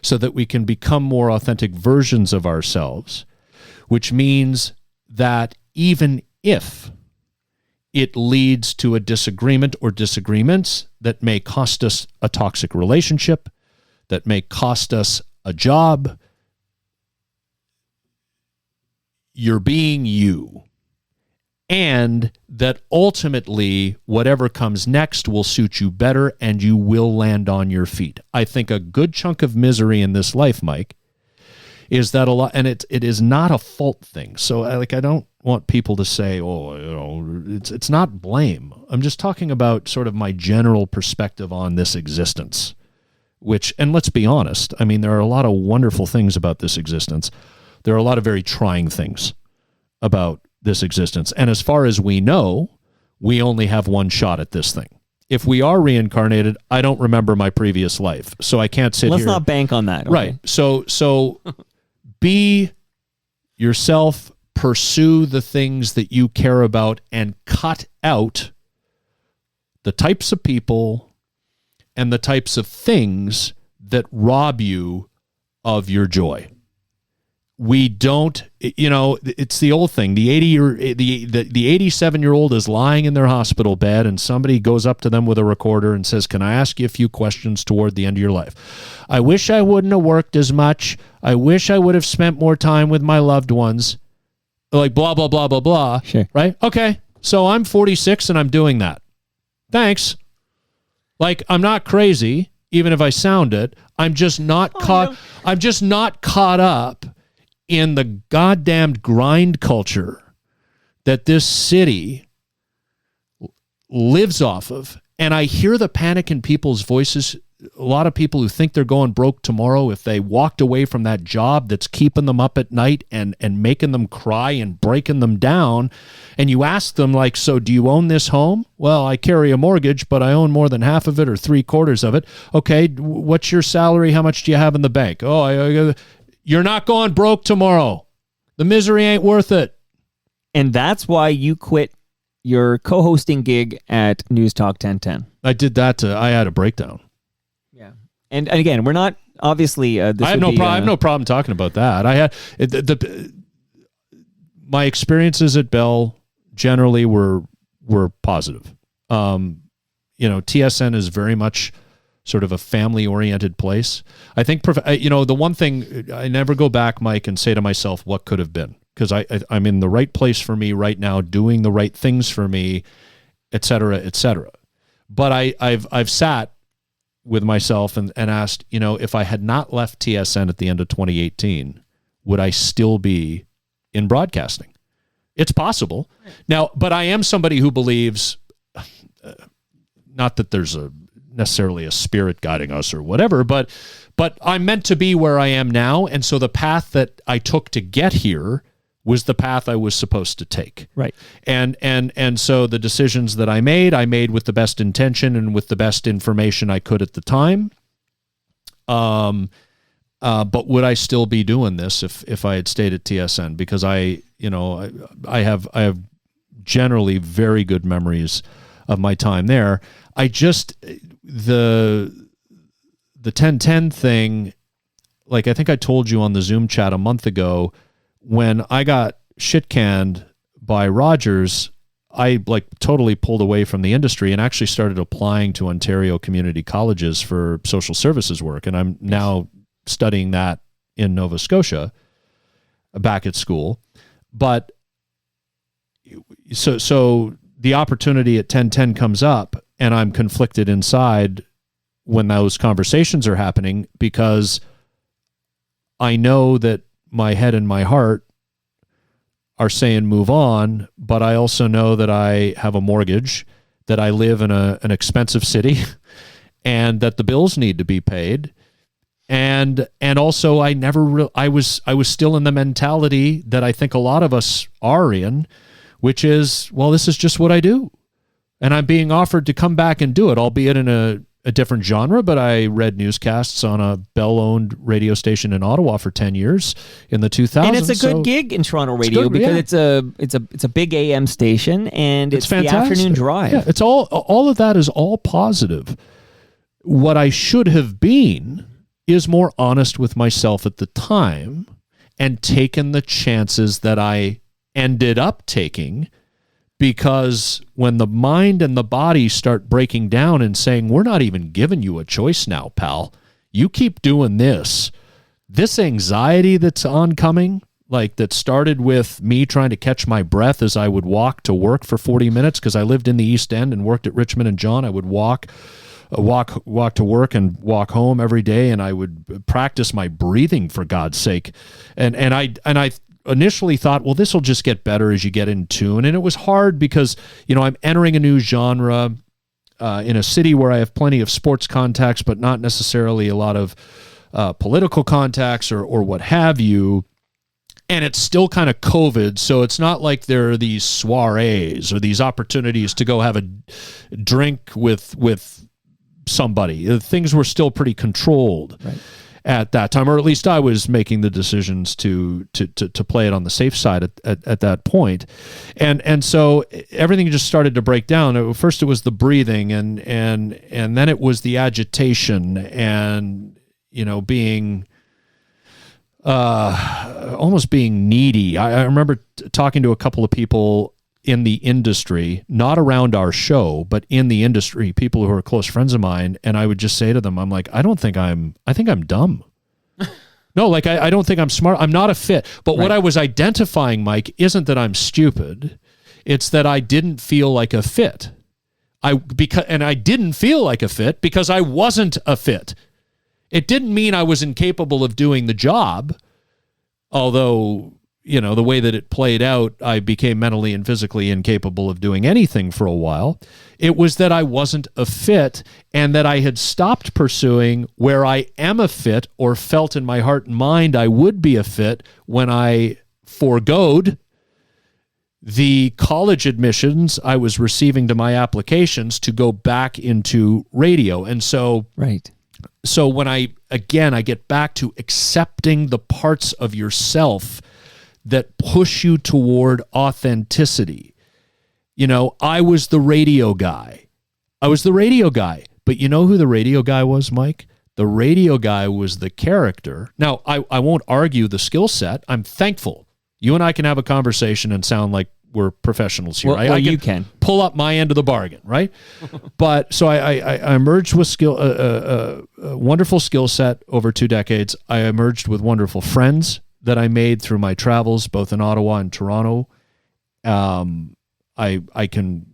so that we can become more authentic versions of ourselves, which means that even if it leads to a disagreement or disagreements that may cost us a toxic relationship, that may cost us a job, you're being you. And that ultimately, whatever comes next will suit you better and you will land on your feet. I think a good chunk of misery in this life, Mike, is that a lot, and it is not a fault thing. So I don't want people to say, it's not blame. I'm just talking about sort of my general perspective on this existence, which, and let's be honest, I mean, there are a lot of wonderful things about this existence. There are a lot of very trying things about this existence. And as far as we know, we only have one shot at this thing. If we are reincarnated, I don't remember my previous life. So I can't sit here. Let's not bank on that. Okay? Right. So be yourself, pursue the things that you care about, and cut out the types of people and the types of things that rob you of your joy. We don't, it's the old thing. The 87-year-old is lying in their hospital bed and somebody goes up to them with a recorder and says, "Can I ask you a few questions toward the end of your life? I wish I wouldn't have worked as much. I wish I would have spent more time with my loved ones." Like blah, blah, blah, blah, blah. Sure. Right? Okay. So I'm 46 and I'm doing that. Thanks. Like, I'm not crazy, even if I sound it. I'm just not I'm just not caught up in the goddamn grind culture that this city lives off of. And I hear the panic in people's voices. A lot of people who think they're going broke tomorrow if they walked away from that job that's keeping them up at night and making them cry and breaking them down. And you ask them, like, so do you own this home? Well, I carry a mortgage, but I own more than half of it or 3/4 of it. Okay, what's your salary? How much do you have in the bank? Oh, you're not going broke tomorrow. The misery ain't worth it. And that's why you quit your co-hosting gig at News Talk 1010. I did that. I had a breakdown. Yeah. And again, we're not obviously. I have no problem talking about that. I had my experiences at Bell generally were positive. TSN is very much sort of a family-oriented place. I think the one thing I never go back, Mike, and say to myself, what could have been? Because I'm in the right place for me right now, doing the right things for me, et cetera, et cetera. But I've sat with myself and asked, if I had not left TSN at the end of 2018, would I still be in broadcasting? It's possible. Now, but I am somebody who believes, not that there's necessarily a spirit guiding us or whatever, but I'm meant to be where I am now. And so the path that I took to get here was the path I was supposed to take. Right. And so the decisions that I made with the best intention and with the best information I could at the time. But would I still be doing this if I had stayed at TSN? Because I have generally very good memories of my time there. I just, the 1010 thing, like I think I told you on the Zoom chat a month ago, when I got shit canned by Rogers, I totally pulled away from the industry and actually started applying to Ontario community colleges for social services work. And I'm now studying that in Nova Scotia back at school. But so the opportunity at 1010 comes up and I'm conflicted inside when those conversations are happening, because I know that my head and my heart are saying move on, but I also know that I have a mortgage, that I live in an expensive city, and that the bills need to be paid. And also I was still in the mentality that I think a lot of us are in, which is, well, this is just what I do. And I'm being offered to come back and do it, albeit in a different genre, but I read newscasts on a Bell-owned radio station in Ottawa for 10 years in the 2000s. And it's a good gig in Toronto radio because it's a big AM station and it's fantastic. The afternoon drive. Yeah, it's all of that is all positive. What I should have been is more honest with myself at the time and taken the chances that I ended up taking. Because when the mind and the body start breaking down and saying, we're not even giving you a choice now, pal. You keep doing this. This anxiety that's oncoming, that started with me trying to catch my breath as I would walk to work for 40 minutes because I lived in the East End and worked at Richmond and John. I would walk to work and walk home every day, and I would practice my breathing, for God's sake. And I initially thought, well, this will just get better as you get in tune. And it was hard because, I'm entering a new genre in a city where I have plenty of sports contacts, but not necessarily a lot of political contacts or what have you. And it's still kind of COVID, so it's not like there are these soirees or these opportunities to go have a drink with somebody. Things were still pretty controlled. Right. At that time, or at least I was making the decisions to play it on the safe side at that point. And so everything just started to break down. First it was the breathing and then it was the agitation and, being almost being needy. I remember talking to a couple of people in the industry, not around our show, but in the industry, people who are close friends of mine. And I would just say to them, I'm like, I think I'm dumb. No, I don't think I'm smart. I'm not a fit. But What I was identifying, Mike, isn't that I'm stupid. It's that I didn't feel like a fit. And I didn't feel like a fit because I wasn't a fit. It didn't mean I was incapable of doing the job, although, the way that it played out, I became mentally and physically incapable of doing anything for a while. It was that I wasn't a fit and that I had stopped pursuing where I am a fit or felt in my heart and mind I would be a fit when I forgoed the college admissions I was receiving to my applications to go back into radio. And so, right. So when I get back to accepting the parts of yourself that push you toward authenticity. I was the radio guy. But you know who the radio guy was, Mike? The radio guy was the character. Now, I won't argue the skill set. I'm thankful. You and I can have a conversation and sound like we're professionals here. Well, you can pull up my end of the bargain, right? But so I emerged with a wonderful skill set over 2 decades. I emerged with wonderful friends that I made through my travels, both in Ottawa and Toronto. I can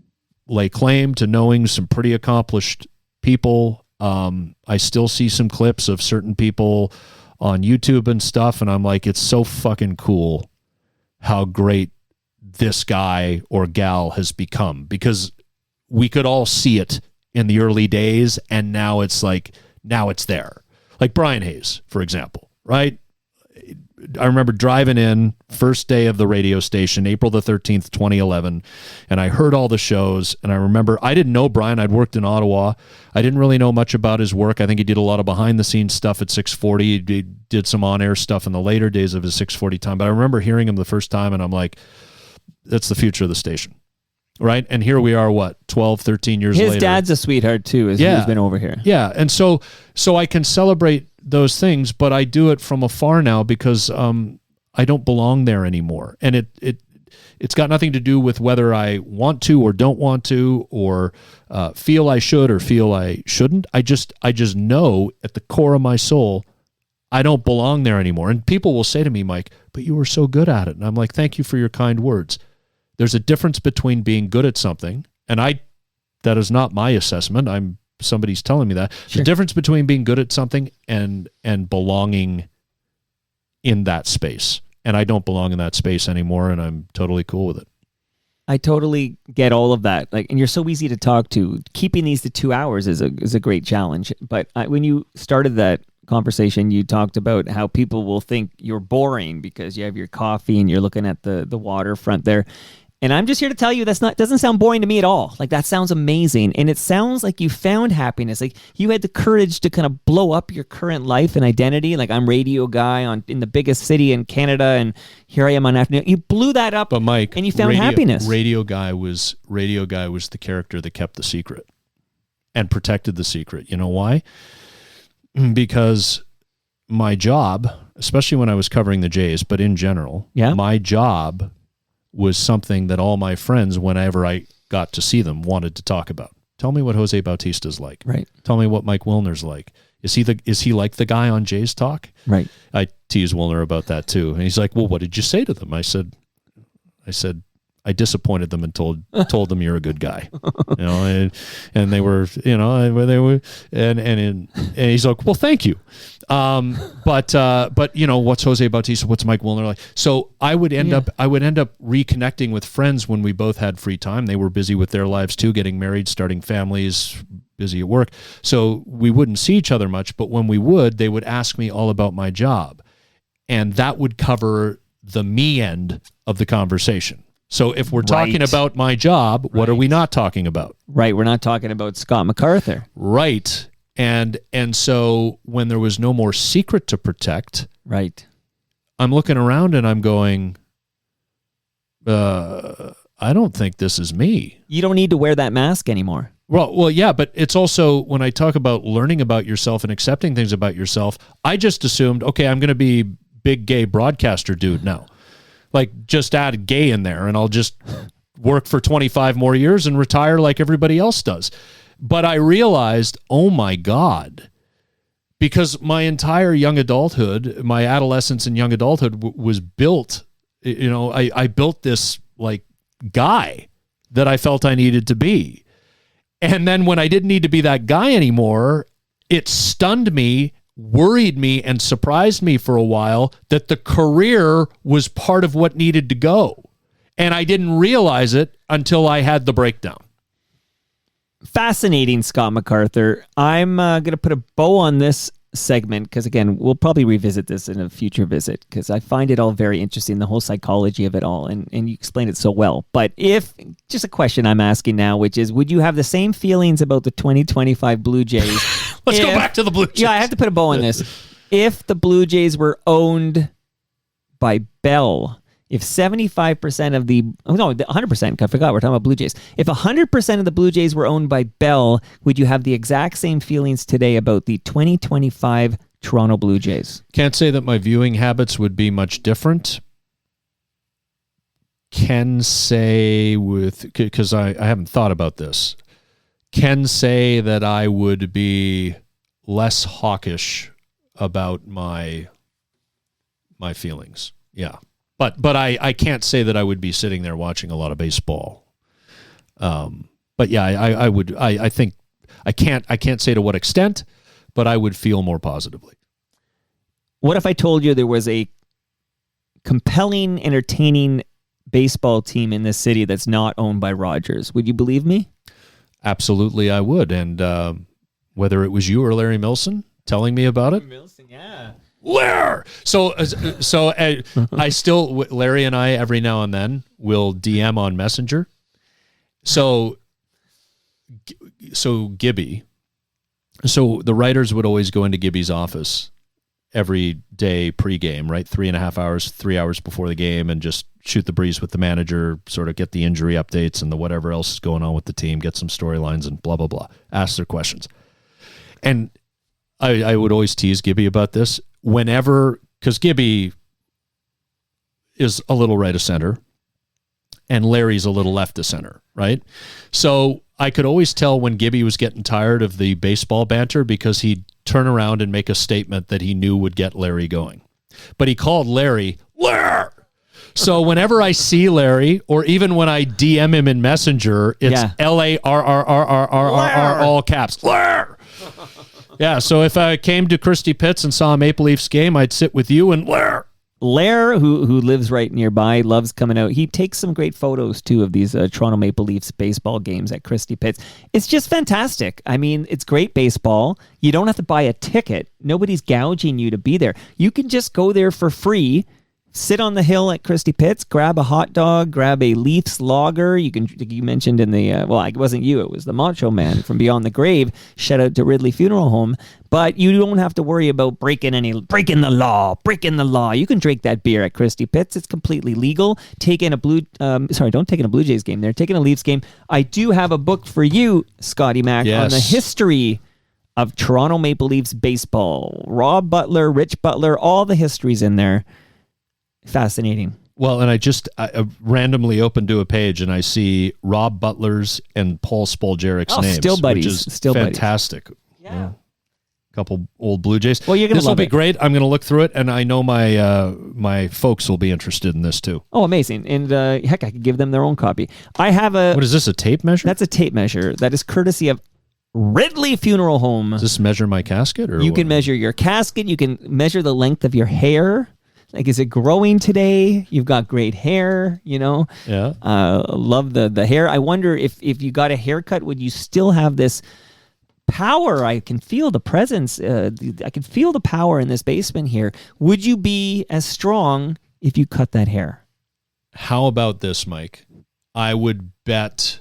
lay claim to knowing some pretty accomplished people. I still see some clips of certain people on YouTube and stuff, and I'm like, it's so fucking cool how great this guy or gal has become, because we could all see it in the early days, and now it's there. Like Brian Hayes, for example, right? I remember driving in first day of the radio station, April the 13th, 2011, and I heard all the shows, and I remember I didn't know Brian. I'd worked in Ottawa. I didn't really know much about his work. I think he did a lot of behind-the-scenes stuff at 640. He did some on-air stuff in the later days of his 640 time, but I remember hearing him the first time, and I'm like, that's the future of the station, right? And here we are, 12, 13 years later. His dad's a sweetheart, too, as he's been over here. Yeah, and so I can celebrate those things, but I do it from afar now because I don't belong there anymore. And it's got nothing to do with whether I want to or don't want to, or feel I should or feel I shouldn't. I just know at the core of my soul, I don't belong there anymore. And people will say to me, Mike, but you were so good at it. And I'm like, thank you for your kind words. There's a difference between being good at something, and that is not my assessment. Somebody's telling me that. Sure. The difference between being good at something and belonging in that space. And I don't belong in that space anymore, and I'm totally cool with it. I totally get all of that. And you're so easy to talk to. Keeping these to 2 hours is a great challenge. But when you started that conversation, you talked about how people will think you're boring because you have your coffee and you're looking at the waterfront there. And I'm just here to tell you doesn't sound boring to me at all. Like, that sounds amazing. And it sounds like you found happiness. Like, you had the courage to kind of blow up your current life and identity. Like, I'm radio guy in the biggest city in Canada, and here I am on afternoon. You blew that up, but Mike, and you found happiness. Radio guy was the character that kept the secret and protected the secret. You know why? Because my job, especially when I was covering the Jays, but in general, my job was something that all my friends, whenever I got to see them, wanted to talk about. Tell me what Jose Bautista's like. Right. Tell me what Mike Wilner's like. Is he like the guy on Jays Talk? Right. I tease Wilner about that too. And he's like, well, what did you say to them? I said, I disappointed them and told them you're a good guy, and they were, and he's like, well, thank you. But what's Jose Bautista? What's Mike Wilner like? So I would end up reconnecting with friends when we both had free time. They were busy with their lives too, getting married, starting families, busy at work. So we wouldn't see each other much, but when we would, they would ask me all about my job, and that would cover the me end of the conversation. So if we're talking about my job, what are we not talking about? Right. We're not talking about Scott MacArthur. Right. And so when there was no more secret to protect, right, I'm looking around and I'm going, I don't think this is me. You don't need to wear that mask anymore. Well, yeah, but it's also, when I talk about learning about yourself and accepting things about yourself, I just assumed, okay, I'm going to be big gay broadcaster dude now. Like, just add gay in there and I'll just work for 25 more years and retire like everybody else does. But I realized, oh my God, because my entire young adulthood, my adolescence and young adulthood was built, I built this like guy that I felt I needed to be. And then when I didn't need to be that guy anymore, it stunned me, worried me, and surprised me for a while that the career was part of what needed to go. And I didn't realize it until I had the breakdown. Fascinating, Scott MacArthur. I'm going to put a bow on this segment because, again, we'll probably revisit this in a future visit because I find it all very interesting, the whole psychology of it all, and you explained it so well. But just a question I'm asking now, which is, would you have the same feelings about the 2025 Blue Jays? Let's go back to the Blue Jays. Yeah, I have to put a bow on this. If the Blue Jays were owned by Bell, if 75% of 100%, I forgot, we're talking about Blue Jays. If 100% of the Blue Jays were owned by Bell, would you have the exact same feelings today about the 2025 Toronto Blue Jays? Can't say that my viewing habits would be much different. Can say because I haven't thought about this, can say that I would be less hawkish about my feelings. Yeah. But I can't say that I would be sitting there watching a lot of baseball. But yeah, I would. I think I can't say to what extent, but I would feel more positively. What if I told you there was a compelling, entertaining baseball team in this city that's not owned by Rogers? Would you believe me? Absolutely, I would. And whether it was you or Larry Milson telling me about it, Milson, yeah. Larry. So I still, Larry and I every now and then will DM on Messenger. So Gibby. So the writers would always go into Gibby's office every day pregame, right? 3.5 hours, 3 hours before the game, and just shoot the breeze with the manager, sort of get the injury updates and the whatever else is going on with the team, get some storylines and blah, blah, blah. Ask their questions. And I would always tease Gibby about this whenever, because Gibby is a little right of center and Larry's a little left of center, right? So I could always tell when Gibby was getting tired of the baseball banter because he'd turn around and make a statement that he knew would get Larry going. But he called Larry, Larry! So whenever I see Larry, or even when I DM him in Messenger, it's Larry, all caps, Larry! Yeah, so if I came to Christie Pitts and saw a Maple Leafs game, I'd sit with you and Lair, who lives right nearby, loves coming out. He takes some great photos, too, of these Toronto Maple Leafs baseball games at Christie Pitts. It's just fantastic. I mean, it's great baseball. You don't have to buy a ticket. Nobody's gouging you to be there. You can just go there for free, sit on the hill at Christie Pitts, grab a hot dog, grab a Leafs lager. You mentioned in the, it wasn't you, it was the Macho Man from Beyond the Grave. Shout out to Ridley Funeral Home. But you don't have to worry about breaking the law. You can drink that beer at Christie Pitts. It's completely legal. Don't take in a Blue Jays game there. Take in a Leafs game. I do have a book for you, Scotty Mac, on the history of Toronto Maple Leafs baseball. Rob Butler, Rich Butler, all the histories in there. Fascinating. Well, and I randomly opened to a page and I see Rob Butler's and Paul Spoljaric's names. Still buddies. Which is Still fantastic. Buddies. Yeah. Couple old Blue Jays. Well, you're gonna this will love be it. great. I'm going to look through it, and I know my folks will be interested in this too. Oh, amazing! And heck, I could give them their own copy. I have What is this? A tape measure? That's a tape measure. That is courtesy of Ridley Funeral Home. Does this measure my casket, or you can measure your casket? You can measure the length of your hair. Like, is it growing today? You've got great hair, you know. Yeah. Love the hair. I wonder if you got a haircut, would you still have this power? I can feel the presence. I can feel the power in this basement here. Would you be as strong if you cut that hair? How about this, Mike? I would bet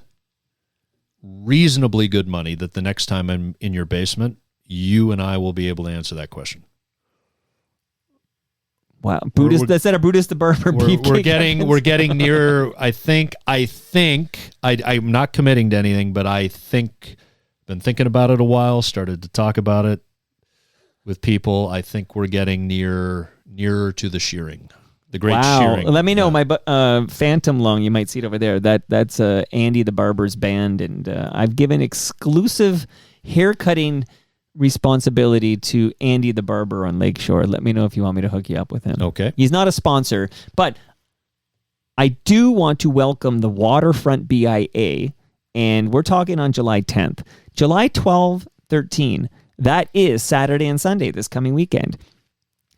reasonably good money that the next time I'm in your basement, you and I will be able to answer that question. Wow, Buddhist. That's at a Buddhist the Barber beefcake. We're getting near. I think. I'm not committing to anything, but I think. Been thinking about it a while. Started to talk about it with people. I think we're getting nearer to the shearing. The great shearing. Let me know. My Phantom Lung. You might see it over there. That's Andy the Barber's band, and I've given exclusive haircutting responsibility to Andy the Barber on Lakeshore. Let me know if you want me to hook you up with him. Okay. He's not a sponsor, but I do want to welcome the Waterfront BIA and we're talking on July 10th. July 12, 13, that is Saturday and Sunday this coming weekend.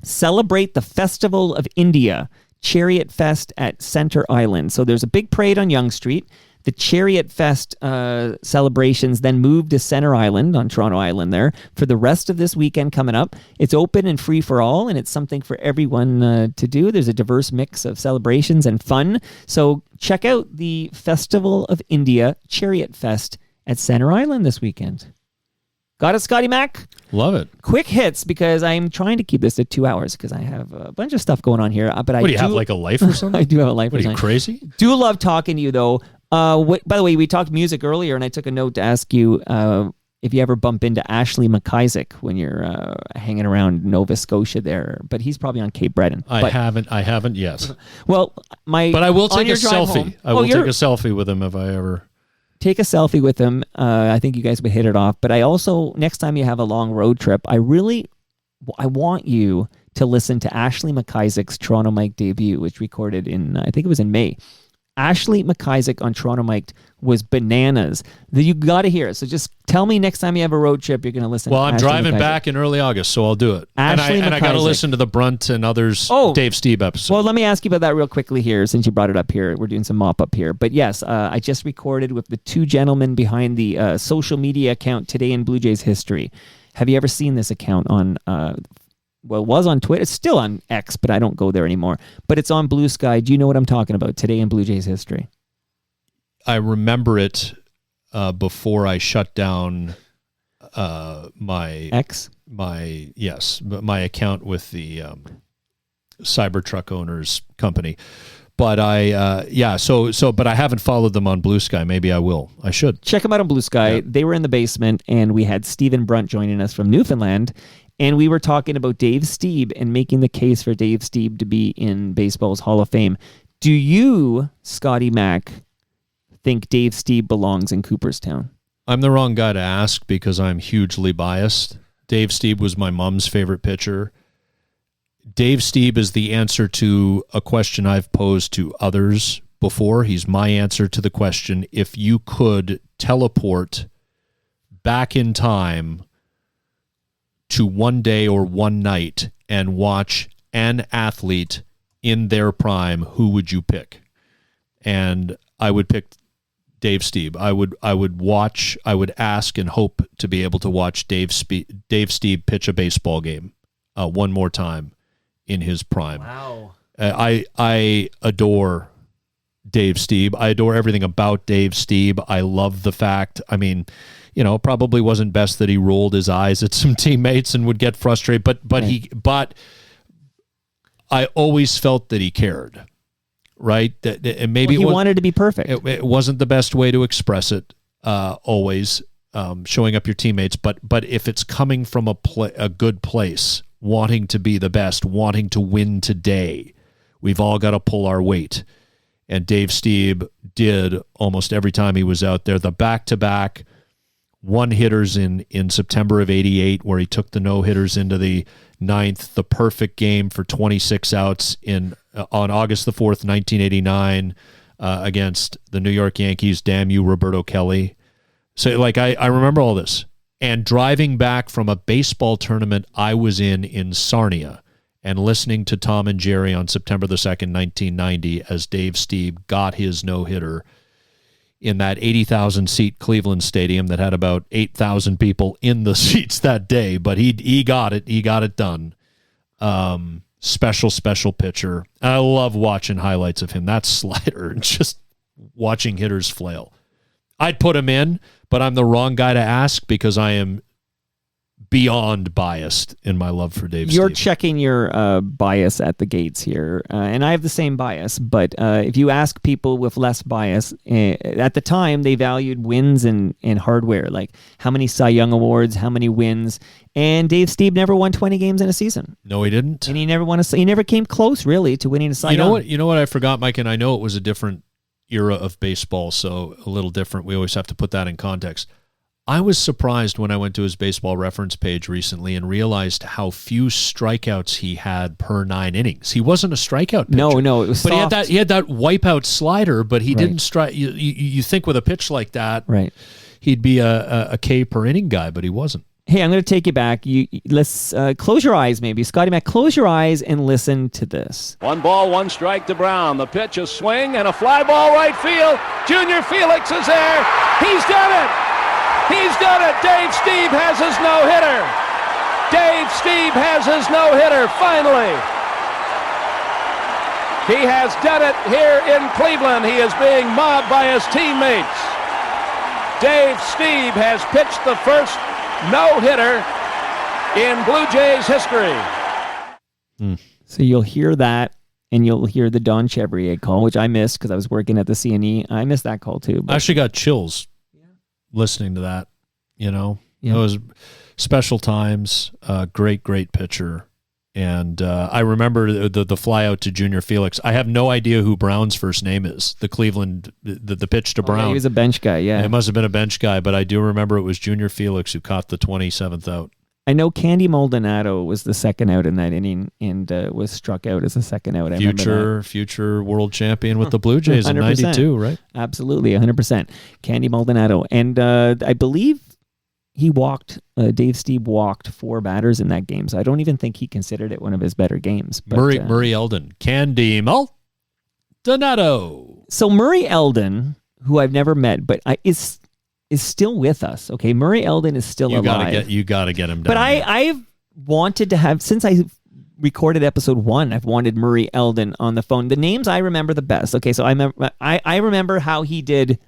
Celebrate the Festival of India, Chariot Fest at Center Island. So there's a big parade on Yonge Street. The Chariot Fest celebrations then move to Center Island on Toronto Island there for the rest of this weekend coming up. It's open and free for all, and it's something for everyone to do. There's a diverse mix of celebrations and fun. So check out the Festival of India Chariot Fest at Center Island this weekend. Got it, Scotty Mac? Love it. Quick hits, because I'm trying to keep this at 2 hours because I have a bunch of stuff going on here. But What do you have, like a life or something? I do have a life. What are you, crazy? Do love talking to you, though. By the way, we talked music earlier, and I took a note to ask you if you ever bump into Ashley McIsaac when you're hanging around Nova Scotia there. But he's probably on Cape Breton. I haven't yet. Well, but I will take a selfie. Home, I will take a selfie with him if I ever... Take a selfie with him. I think you guys would hit it off. But I also, next time you have a long road trip, I want you to listen to Ashley McIsaac's Toronto Mike debut, which recorded in, I think it was in May. Ashley McIsaac on Toronto Mike was bananas. You got to hear it. So just tell me next time you have a road trip, you're going to listen. Well, to I'm Ashley driving McIsaac. back in early August, so I'll do it. Ashley and I got to McIsaac. listen to the Brunt and others Dave Steeb episode. Well, let me ask you about that real quickly here, since you brought it up here. We're doing some mop up here. But yes, I just recorded with the two gentlemen behind the social media account Today in Blue Jays History. Have you ever seen this account on... well, it was on Twitter. It's still on X, but I don't go there anymore. But it's on Blue Sky. Do you know what I'm talking about? Today in Blue Jays History. I remember it before I shut down my X? my account with the Cybertruck owners company. But but I haven't followed them on Blue Sky. Maybe I will. I should. Check them out on Blue Sky. Yeah. They were in the basement, and we had Stephen Brunt joining us from Newfoundland, and we were talking about Dave Steeb and making the case for Dave Steeb to be in baseball's Hall of Fame. Do you, Scotty Mac, think Dave Steeb belongs in Cooperstown? I'm the wrong guy to ask because I'm hugely biased. Dave Steeb was my mom's favorite pitcher. Dave Steeb is the answer to a question I've posed to others before. He's my answer to the question, if you could teleport back in time to one day or one night and watch an athlete in their prime, who would you pick? And I would pick Dave Steeb. I would ask and hope to be able to watch Dave Steeb pitch a baseball game one more time in his prime. Wow. I adore Dave Steeb. I adore everything about Dave Steeb. I love the fact, it probably wasn't best that he rolled his eyes at some teammates and would get frustrated, but I always felt that he cared. Right? And maybe he wanted to be perfect. It wasn't the best way to express it, always, showing up your teammates. But if it's coming from a good place, wanting to be the best, wanting to win today, we've all got to pull our weight. And Dave Steeb did almost every time he was out there. The back-to-back one-hitters in September of '88, where he took the no-hitters into the ninth, the perfect game for 26 outs on August the 4th, 1989, against the New York Yankees. Damn you, Roberto Kelly. So, I remember all this. And driving back from a baseball tournament I was in Sarnia and listening to Tom and Jerry on September the 2nd, 1990, as Dave Steeb got his no-hitter in that 80,000-seat Cleveland Stadium that had about 8,000 people in the seats that day. But he got it. He got it done. Special pitcher. I love watching highlights of him. That slider and just watching hitters flail. I'd put him in, but I'm the wrong guy to ask because I am beyond biased in my love for Dave You're Steeb. checking your bias at the gates here, and I have the same bias. But if you ask people with less bias, at the time they valued wins and hardware, like how many Cy Young awards, how many wins. And Dave Steeb never won 20 games in a season. No, he didn't. And he never came close, really, to winning a Cy Young. You know what I forgot, Mike, and I know it was a different era of baseball, so a little different. We always have to put that in context. I was surprised when I went to his baseball reference page recently and realized how few strikeouts he had per 9 innings. He wasn't a strikeout pitcher. No, it was but soft. he had that wipeout slider, but he didn't strike. You think with a pitch like that, right, he'd be a K per inning guy, but he wasn't. Hey, I'm going to take you back. Let's close your eyes, maybe. Scotty Mac, close your eyes and listen to this. 1 ball, 1 strike to Brown. The pitch, a swing, and a fly ball right field. Junior Felix is there. He's done it. He's done it. Dave Stieb has his no-hitter. Dave Stieb has his no-hitter, finally. He has done it here in Cleveland. He is being mobbed by his teammates. Dave Stieb has pitched the first no-hitter in Blue Jays history. So you'll hear that, and you'll hear the Don Chevrier call, which I missed because I was working at the CNE. I missed that call too. I actually got chills listening to that. It was special times. Great pitcher. And I remember the fly out to Junior Felix. I have no idea who Brown's first name is. The Cleveland, the pitch to Brown. Yeah, he was a bench guy, yeah. It must have been a bench guy, but I do remember it was Junior Felix who caught the 27th out. I know Candy Maldonado was the second out in that inning and was struck out as the second out. Future world champion with the Blue Jays in 92, right? Absolutely, 100%. Candy Maldonado. And I believe he walked, Dave Stieb walked 4 batters in that game, so I don't even think he considered it one of his better games. But, Murray Eldon. Candy Maldonado. So Murray Eldon, who I've never met, but is still with us. Okay, Murray Eldon is still alive. You got to get him down. But I've wanted to have, since I recorded episode 1, I've wanted Murray Eldon on the phone. The names I remember the best. Okay, so I remember how he did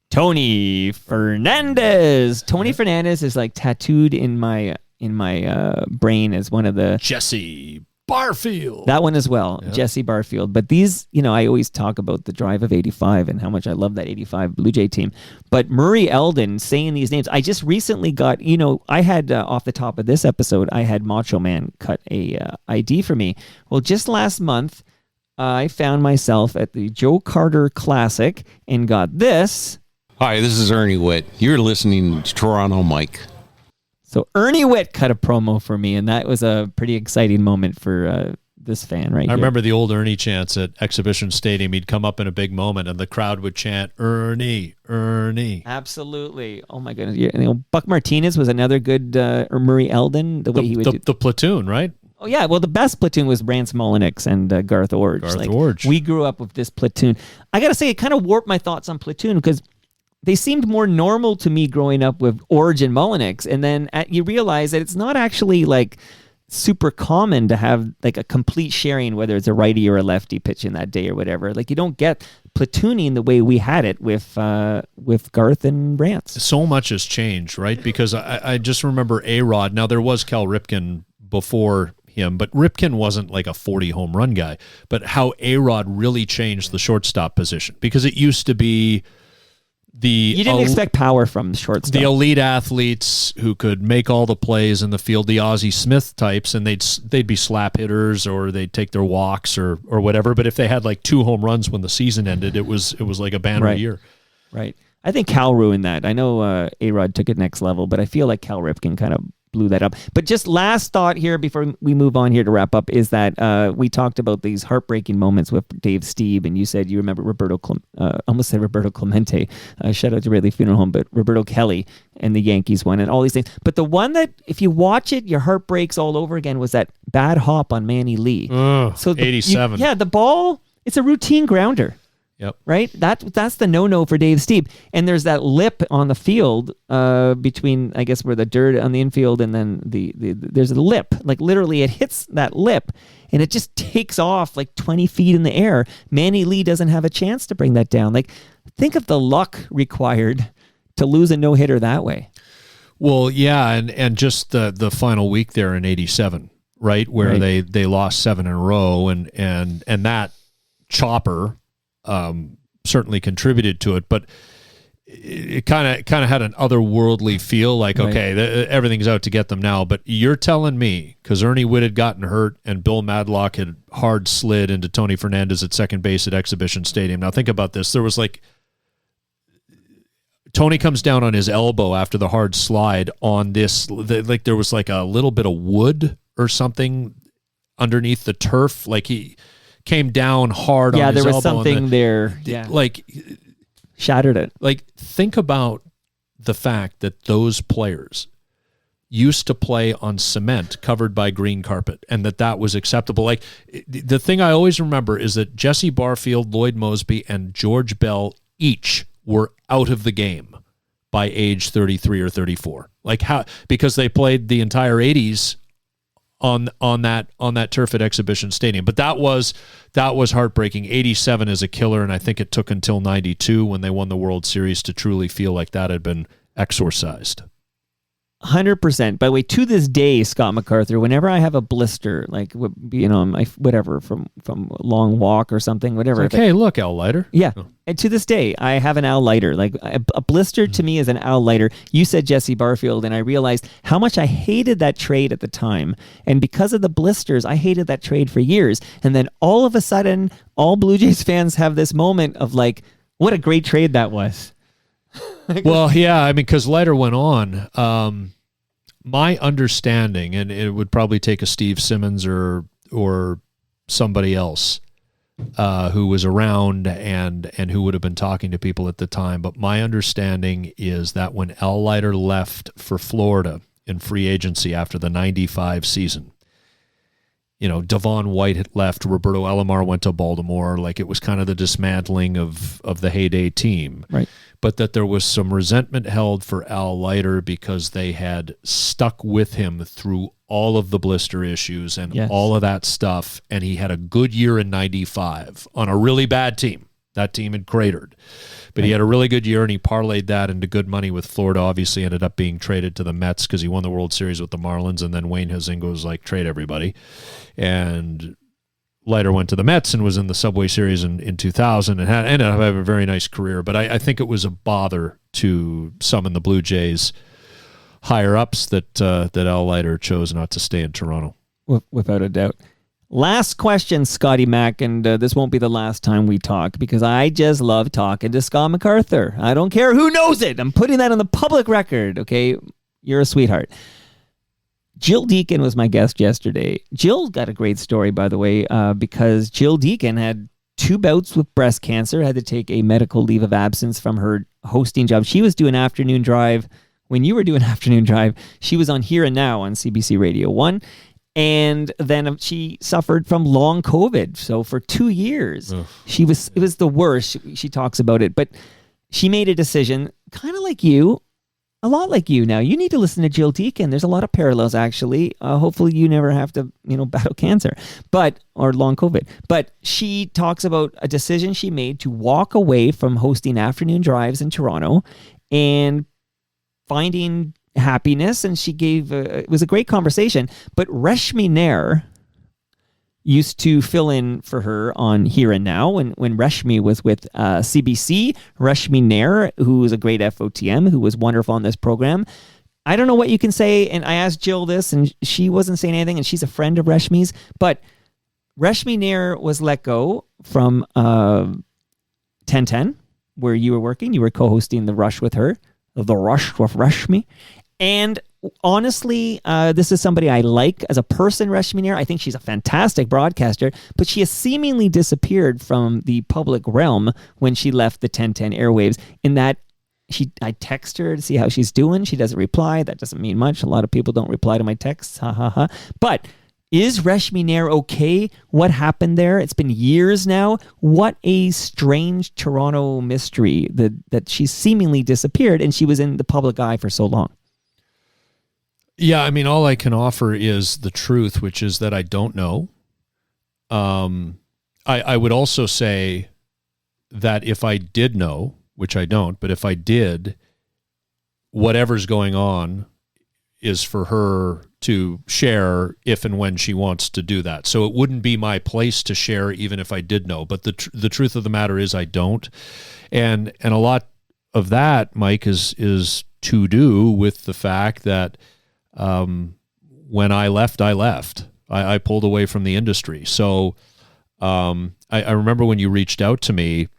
Tony Fernandez. Tony Fernandez is like tattooed in my brain as one of the Jesse Barfield. That one as well, yep. Jesse Barfield. But these, I always talk about the drive of 85 and how much I love that 85 Blue Jay team. But Murray Eldon, saying these names, I just recently got, I had, off the top of this episode, I had Macho Man cut a ID for me. Well, just last month, I found myself at the Joe Carter Classic and got this. Hi, this is Ernie Witt. You're listening to Toronto Mike. So Ernie Witt cut a promo for me, and that was a pretty exciting moment for this fan right here. I remember the old Ernie chants at Exhibition Stadium. He'd come up in a big moment, and the crowd would chant, Ernie, Ernie. Absolutely. Oh, my goodness. Buck Martinez was another good Murray Eldon, the way he would do. The platoon, right? Oh, yeah. Well, the best platoon was Rance Molinix and Garth Orge. Orge. We grew up with this platoon. I got to say, it kind of warped my thoughts on platoon because they seemed more normal to me growing up with Orge and Molinix. And then you realize that it's not actually like super common to have like a complete sharing, whether it's a righty or a lefty pitch in that day or whatever. Like you don't get platooning the way we had it with Garth and Rance. So much has changed, right? Because I just remember A-Rod. Now there was Cal Ripken before him, but Ripken wasn't like a 40 home run guy. But how A-Rod really changed the shortstop position, because it used to be you didn't expect power from the shortstop. The elite athletes who could make all the plays in the field, the Ozzie Smith types, and they'd be slap hitters or they'd take their walks or whatever. But if they had like 2 home runs when the season ended, it was like a banner year. Right. I think Cal ruined that. I know A-Rod took it next level, but I feel like Cal Ripken kind of blew that up. But just last thought here before we move on here to wrap up is that we talked about these heartbreaking moments with Dave Stieb, and you said you remember almost said Roberto Clemente, shout out to Ridley Funeral Home, but Roberto Kelly and the Yankees one and all these things. But the one that, if you watch it, your heart breaks all over again was that bad hop on Manny Lee. So 87. The ball, it's a routine grounder. Yep. Right? That's the no-no for Dave Stieb. And there's that lip on the field between, I guess, where the dirt on the infield and then there's a lip. Like literally it hits that lip and it just takes off like 20 feet in the air. Manny Lee doesn't have a chance to bring that down. Like think of the luck required to lose a no-hitter that way. Well, yeah, and just the final week there in 87, right? Where they lost 7 in a row and that chopper certainly contributed to it, but it kind of had an otherworldly feel, like, okay, everything's out to get them now. But you're telling me, because Ernie Witt had gotten hurt and Bill Madlock had hard slid into Tony Fernandez at second base at Exhibition Stadium. Now think about this. There was like Tony comes down on his elbow after the hard slide on this, like there was like a little bit of wood or something underneath the turf. Like he came down hard on his elbow. Yeah, there was something there. Yeah. Like shattered it. Like think about the fact that those players used to play on cement covered by green carpet and that was acceptable. Like the thing I always remember is that Jesse Barfield, Lloyd Mosby, and George Bell each were out of the game by age 33 or 34. Like how, because they played the entire 80s on that turf at Exhibition Stadium. But that was heartbreaking. 87 is a killer, and I think it took until 92 when they won the World Series to truly feel like that had been exorcised. 100%. By the way, to this day, Scott MacArthur, whenever I have a blister, like, my whatever from a long walk or something, whatever. It's like, hey, look, Al Leiter. Yeah. And to this day, I have an Al Leiter. Like a blister to me is an Al Leiter. You said Jesse Barfield, and I realized how much I hated that trade at the time. And because of the blisters, I hated that trade for years. And then all of a sudden, all Blue Jays fans have this moment of like, what a great trade that was. Well, yeah, I mean, because Leiter went on. My understanding, and it would probably take a Steve Simmons or somebody else who was around and who would have been talking to people at the time, but my understanding is that when Al Leiter left for Florida in free agency after the 95 season, Devon White had left, Roberto Alomar went to Baltimore, like it was kind of the dismantling of the heyday team. Right. But that there was some resentment held for Al Leiter because they had stuck with him through all of the blister issues and all of that stuff, and he had a good year in 95 on a really bad team. That team had cratered. But he had a really good year, and he parlayed that into good money with Florida. Obviously ended up being traded to the Mets because he won the World Series with the Marlins, and then Wayne Huizenga was like, trade everybody. And Leiter went to the Mets and was in the Subway Series in 2000 and ended up having a very nice career. But I think it was a bother to some in the Blue Jays higher-ups that Al Leiter chose not to stay in Toronto. Without a doubt. Last question, Scotty Mac, and this won't be the last time we talk because I just love talking to Scott MacArthur. I don't care who knows it. I'm putting that on the public record, okay? You're a sweetheart. Jill Deacon was my guest yesterday. Jill got a great story, by the way, because Jill Deacon had 2 bouts with breast cancer, had to take a medical leave of absence from her hosting job. She was doing afternoon drive. When you were doing afternoon drive, she was on Here and Now on CBC Radio 1. And then she suffered from long COVID. So for 2 years, it was the worst. She talks about it. But she made a decision, kind of like you, a lot like you now. You need to listen to Jill Deacon. There's a lot of parallels, actually. Hopefully you never have to, battle cancer or long COVID. But she talks about a decision she made to walk away from hosting afternoon drives in Toronto and finding happiness. And she gave, it was a great conversation. But Reshmi Nair used to fill in for her on Here and Now when Reshmi was with CBC. Reshmi Nair, who is a great FOTM, who was wonderful on this program. I don't know what you can say, and I asked Jill this, and she wasn't saying anything, and she's a friend of Reshmi's, but Reshmi Nair was let go from 1010, where you were working. You were co-hosting The Rush with her, The Rush with Reshmi, and honestly, this is somebody I like as a person, Reshmi Nair. I think she's a fantastic broadcaster, but she has seemingly disappeared from the public realm when she left the 1010 airwaves, in that I text her to see how she's doing. She doesn't reply. That doesn't mean much. A lot of people don't reply to my texts. Ha ha ha. But is Reshmi Nair okay? What happened there? It's been years now. What a strange Toronto mystery that she seemingly disappeared and she was in the public eye for so long. Yeah, I mean, all I can offer is the truth, which is that I don't know. I would also say that if I did know, which I don't, but if I did, whatever's going on is for her to share if and when she wants to do that. So it wouldn't be my place to share even if I did know. But the truth of the matter is I don't. And a lot of that, Mike, is to do with the fact that when I left. I pulled away from the industry. So I remember when you reached out to me,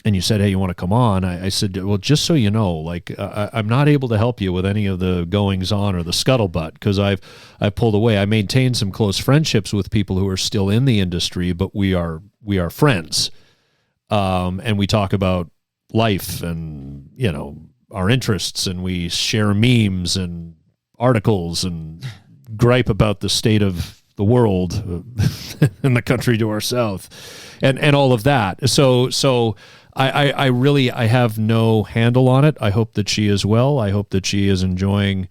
and you said, hey, you want to come on? I said, well, just so you know, like I'm not able to help you with any of the goings on or the scuttlebutt because I've pulled away. I maintain some close friendships with people who are still in the industry, but we are friends, and we talk about life and our interests, and we share memes and articles and gripe about the state of the world and the country to our south, and all of that. So I really have no handle on it. I hope that she is well. I hope that she is enjoying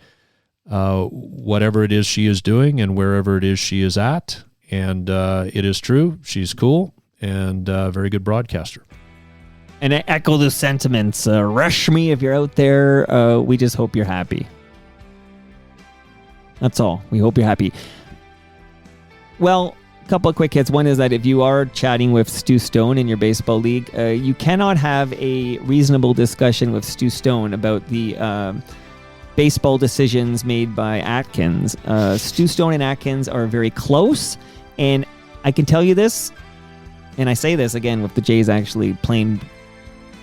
whatever it is she is doing and wherever it is she is at. And it is true. She's cool and a very good broadcaster. And I echo the sentiments. Rashmi, if you're out there, we just hope you're happy. That's all. We hope you're happy. Well, a couple of quick hits. One is that if you are chatting with Stu Stone in your baseball league, you cannot have a reasonable discussion with Stu Stone about the baseball decisions made by Atkins. Stu Stone and Atkins are very close, and I can tell you this, and I say this again with the Jays actually playing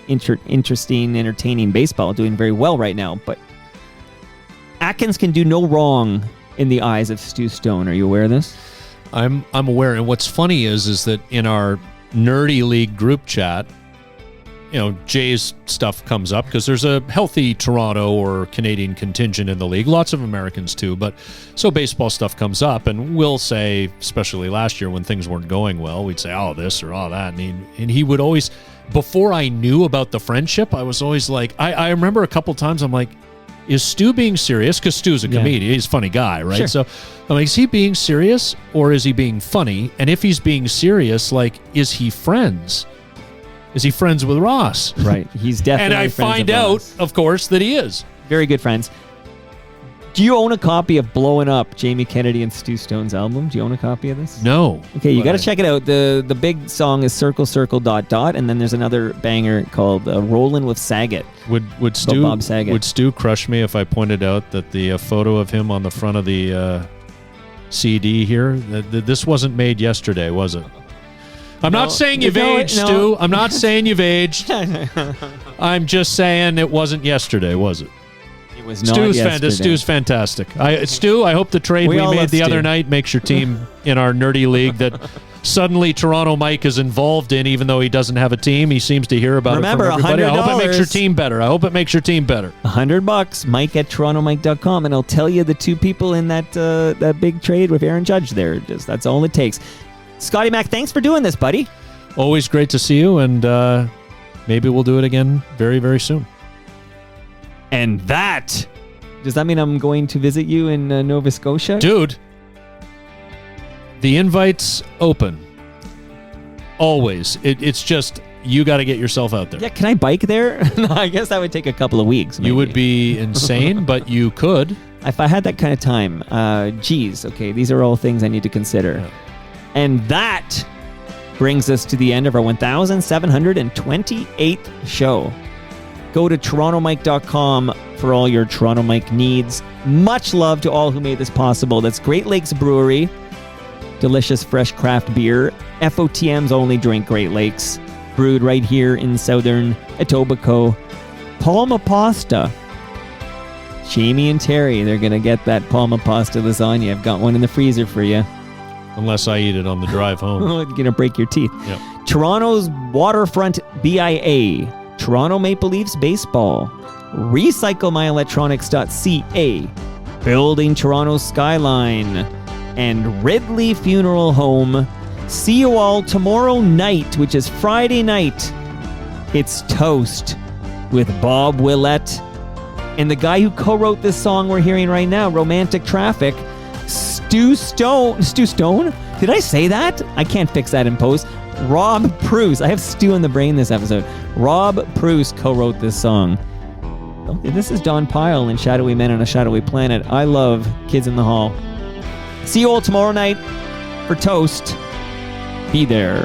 interesting, entertaining baseball, doing very well right now, but Atkins can do no wrong in the eyes of Stu Stone. Are you aware of this? I'm aware, and what's funny is that in our nerdy league group chat, Jay's stuff comes up because there's a healthy Toronto or Canadian contingent in the league, lots of Americans too, but so baseball stuff comes up, and we'll say, especially last year when things weren't going well, we'd say, oh, this or all that, and he would always, before I knew about the friendship, I was always like, I remember a couple times I'm like, is Stu being serious? Because Stu's a comedian. He's a funny guy, right? Sure. So I'm like, is he being serious or is he being funny? And if he's being serious, like, is he friends? Is he friends with Ross? Right. He's definitely and I friends find with out, Ross. of course, that he is. Very good friends. Do you own a copy of Blowing Up, Jamie Kennedy and Stu Stone's album? Do you own a copy of this? No. Okay, you got to check it out. The big song is Circle, Circle, Dot, Dot, and then there's another banger called Rollin' with Saget. Would Bob Saget. Would Stu crush me if I pointed out that the photo of him on the front of the CD here, this wasn't made yesterday, was it? I'm not saying you've aged, Stu. I'm not saying you've aged. I'm just saying it wasn't yesterday, was it? It was not yesterday. Stu's fantastic. Stu, I hope the trade we made the other night makes your team in our nerdy league that suddenly Toronto Mike is involved in, even though he doesn't have a team. He seems to hear about it from everybody. I hope it makes your team better. $100, Mike at torontomike.com, and I'll tell you the two people in that big trade with Aaron Judge there. That's all it takes. Scotty Mac, thanks for doing this, buddy. Always great to see you, and maybe we'll do it again very, very soon. And does that mean I'm going to visit you in Nova Scotia? Dude, the invite's open. Always. It's just, you got to get yourself out there. Yeah, can I bike there? No, I guess that would take a couple of weeks. Maybe. You would be insane, but you could. If I had that kind of time, okay, these are all things I need to consider. Yeah. And that brings us to the end of our 1,728th show. Go to torontomike.com for all your Toronto Mike needs. Much love to all who made this possible. That's Great Lakes Brewery, delicious fresh craft beer. FOTM's only drink Great Lakes, brewed right here in southern Etobicoke. Palma Pasta. Jamie and Terry, they're going to get that Palma Pasta lasagna. I've got one in the freezer for you. Unless I eat it on the drive home. You're going to break your teeth. Yep. Toronto's Waterfront BIA. Toronto Maple Leafs Baseball. RecycleMyElectronics.ca. Building Toronto's Skyline. And Ridley Funeral Home. See you all tomorrow night, which is Friday night. It's Toast with Bob Willett. And the guy who co-wrote this song we're hearing right now, Romantic Traffic, Stu Stone? Did I say that? I can't fix that in post. Rob Bruce. I have Stu in the brain this episode. Rob Bruce co-wrote this song. This is Don Pyle in Shadowy Men on a Shadowy Planet. I love Kids in the Hall. See you all tomorrow night for Toast. Be there.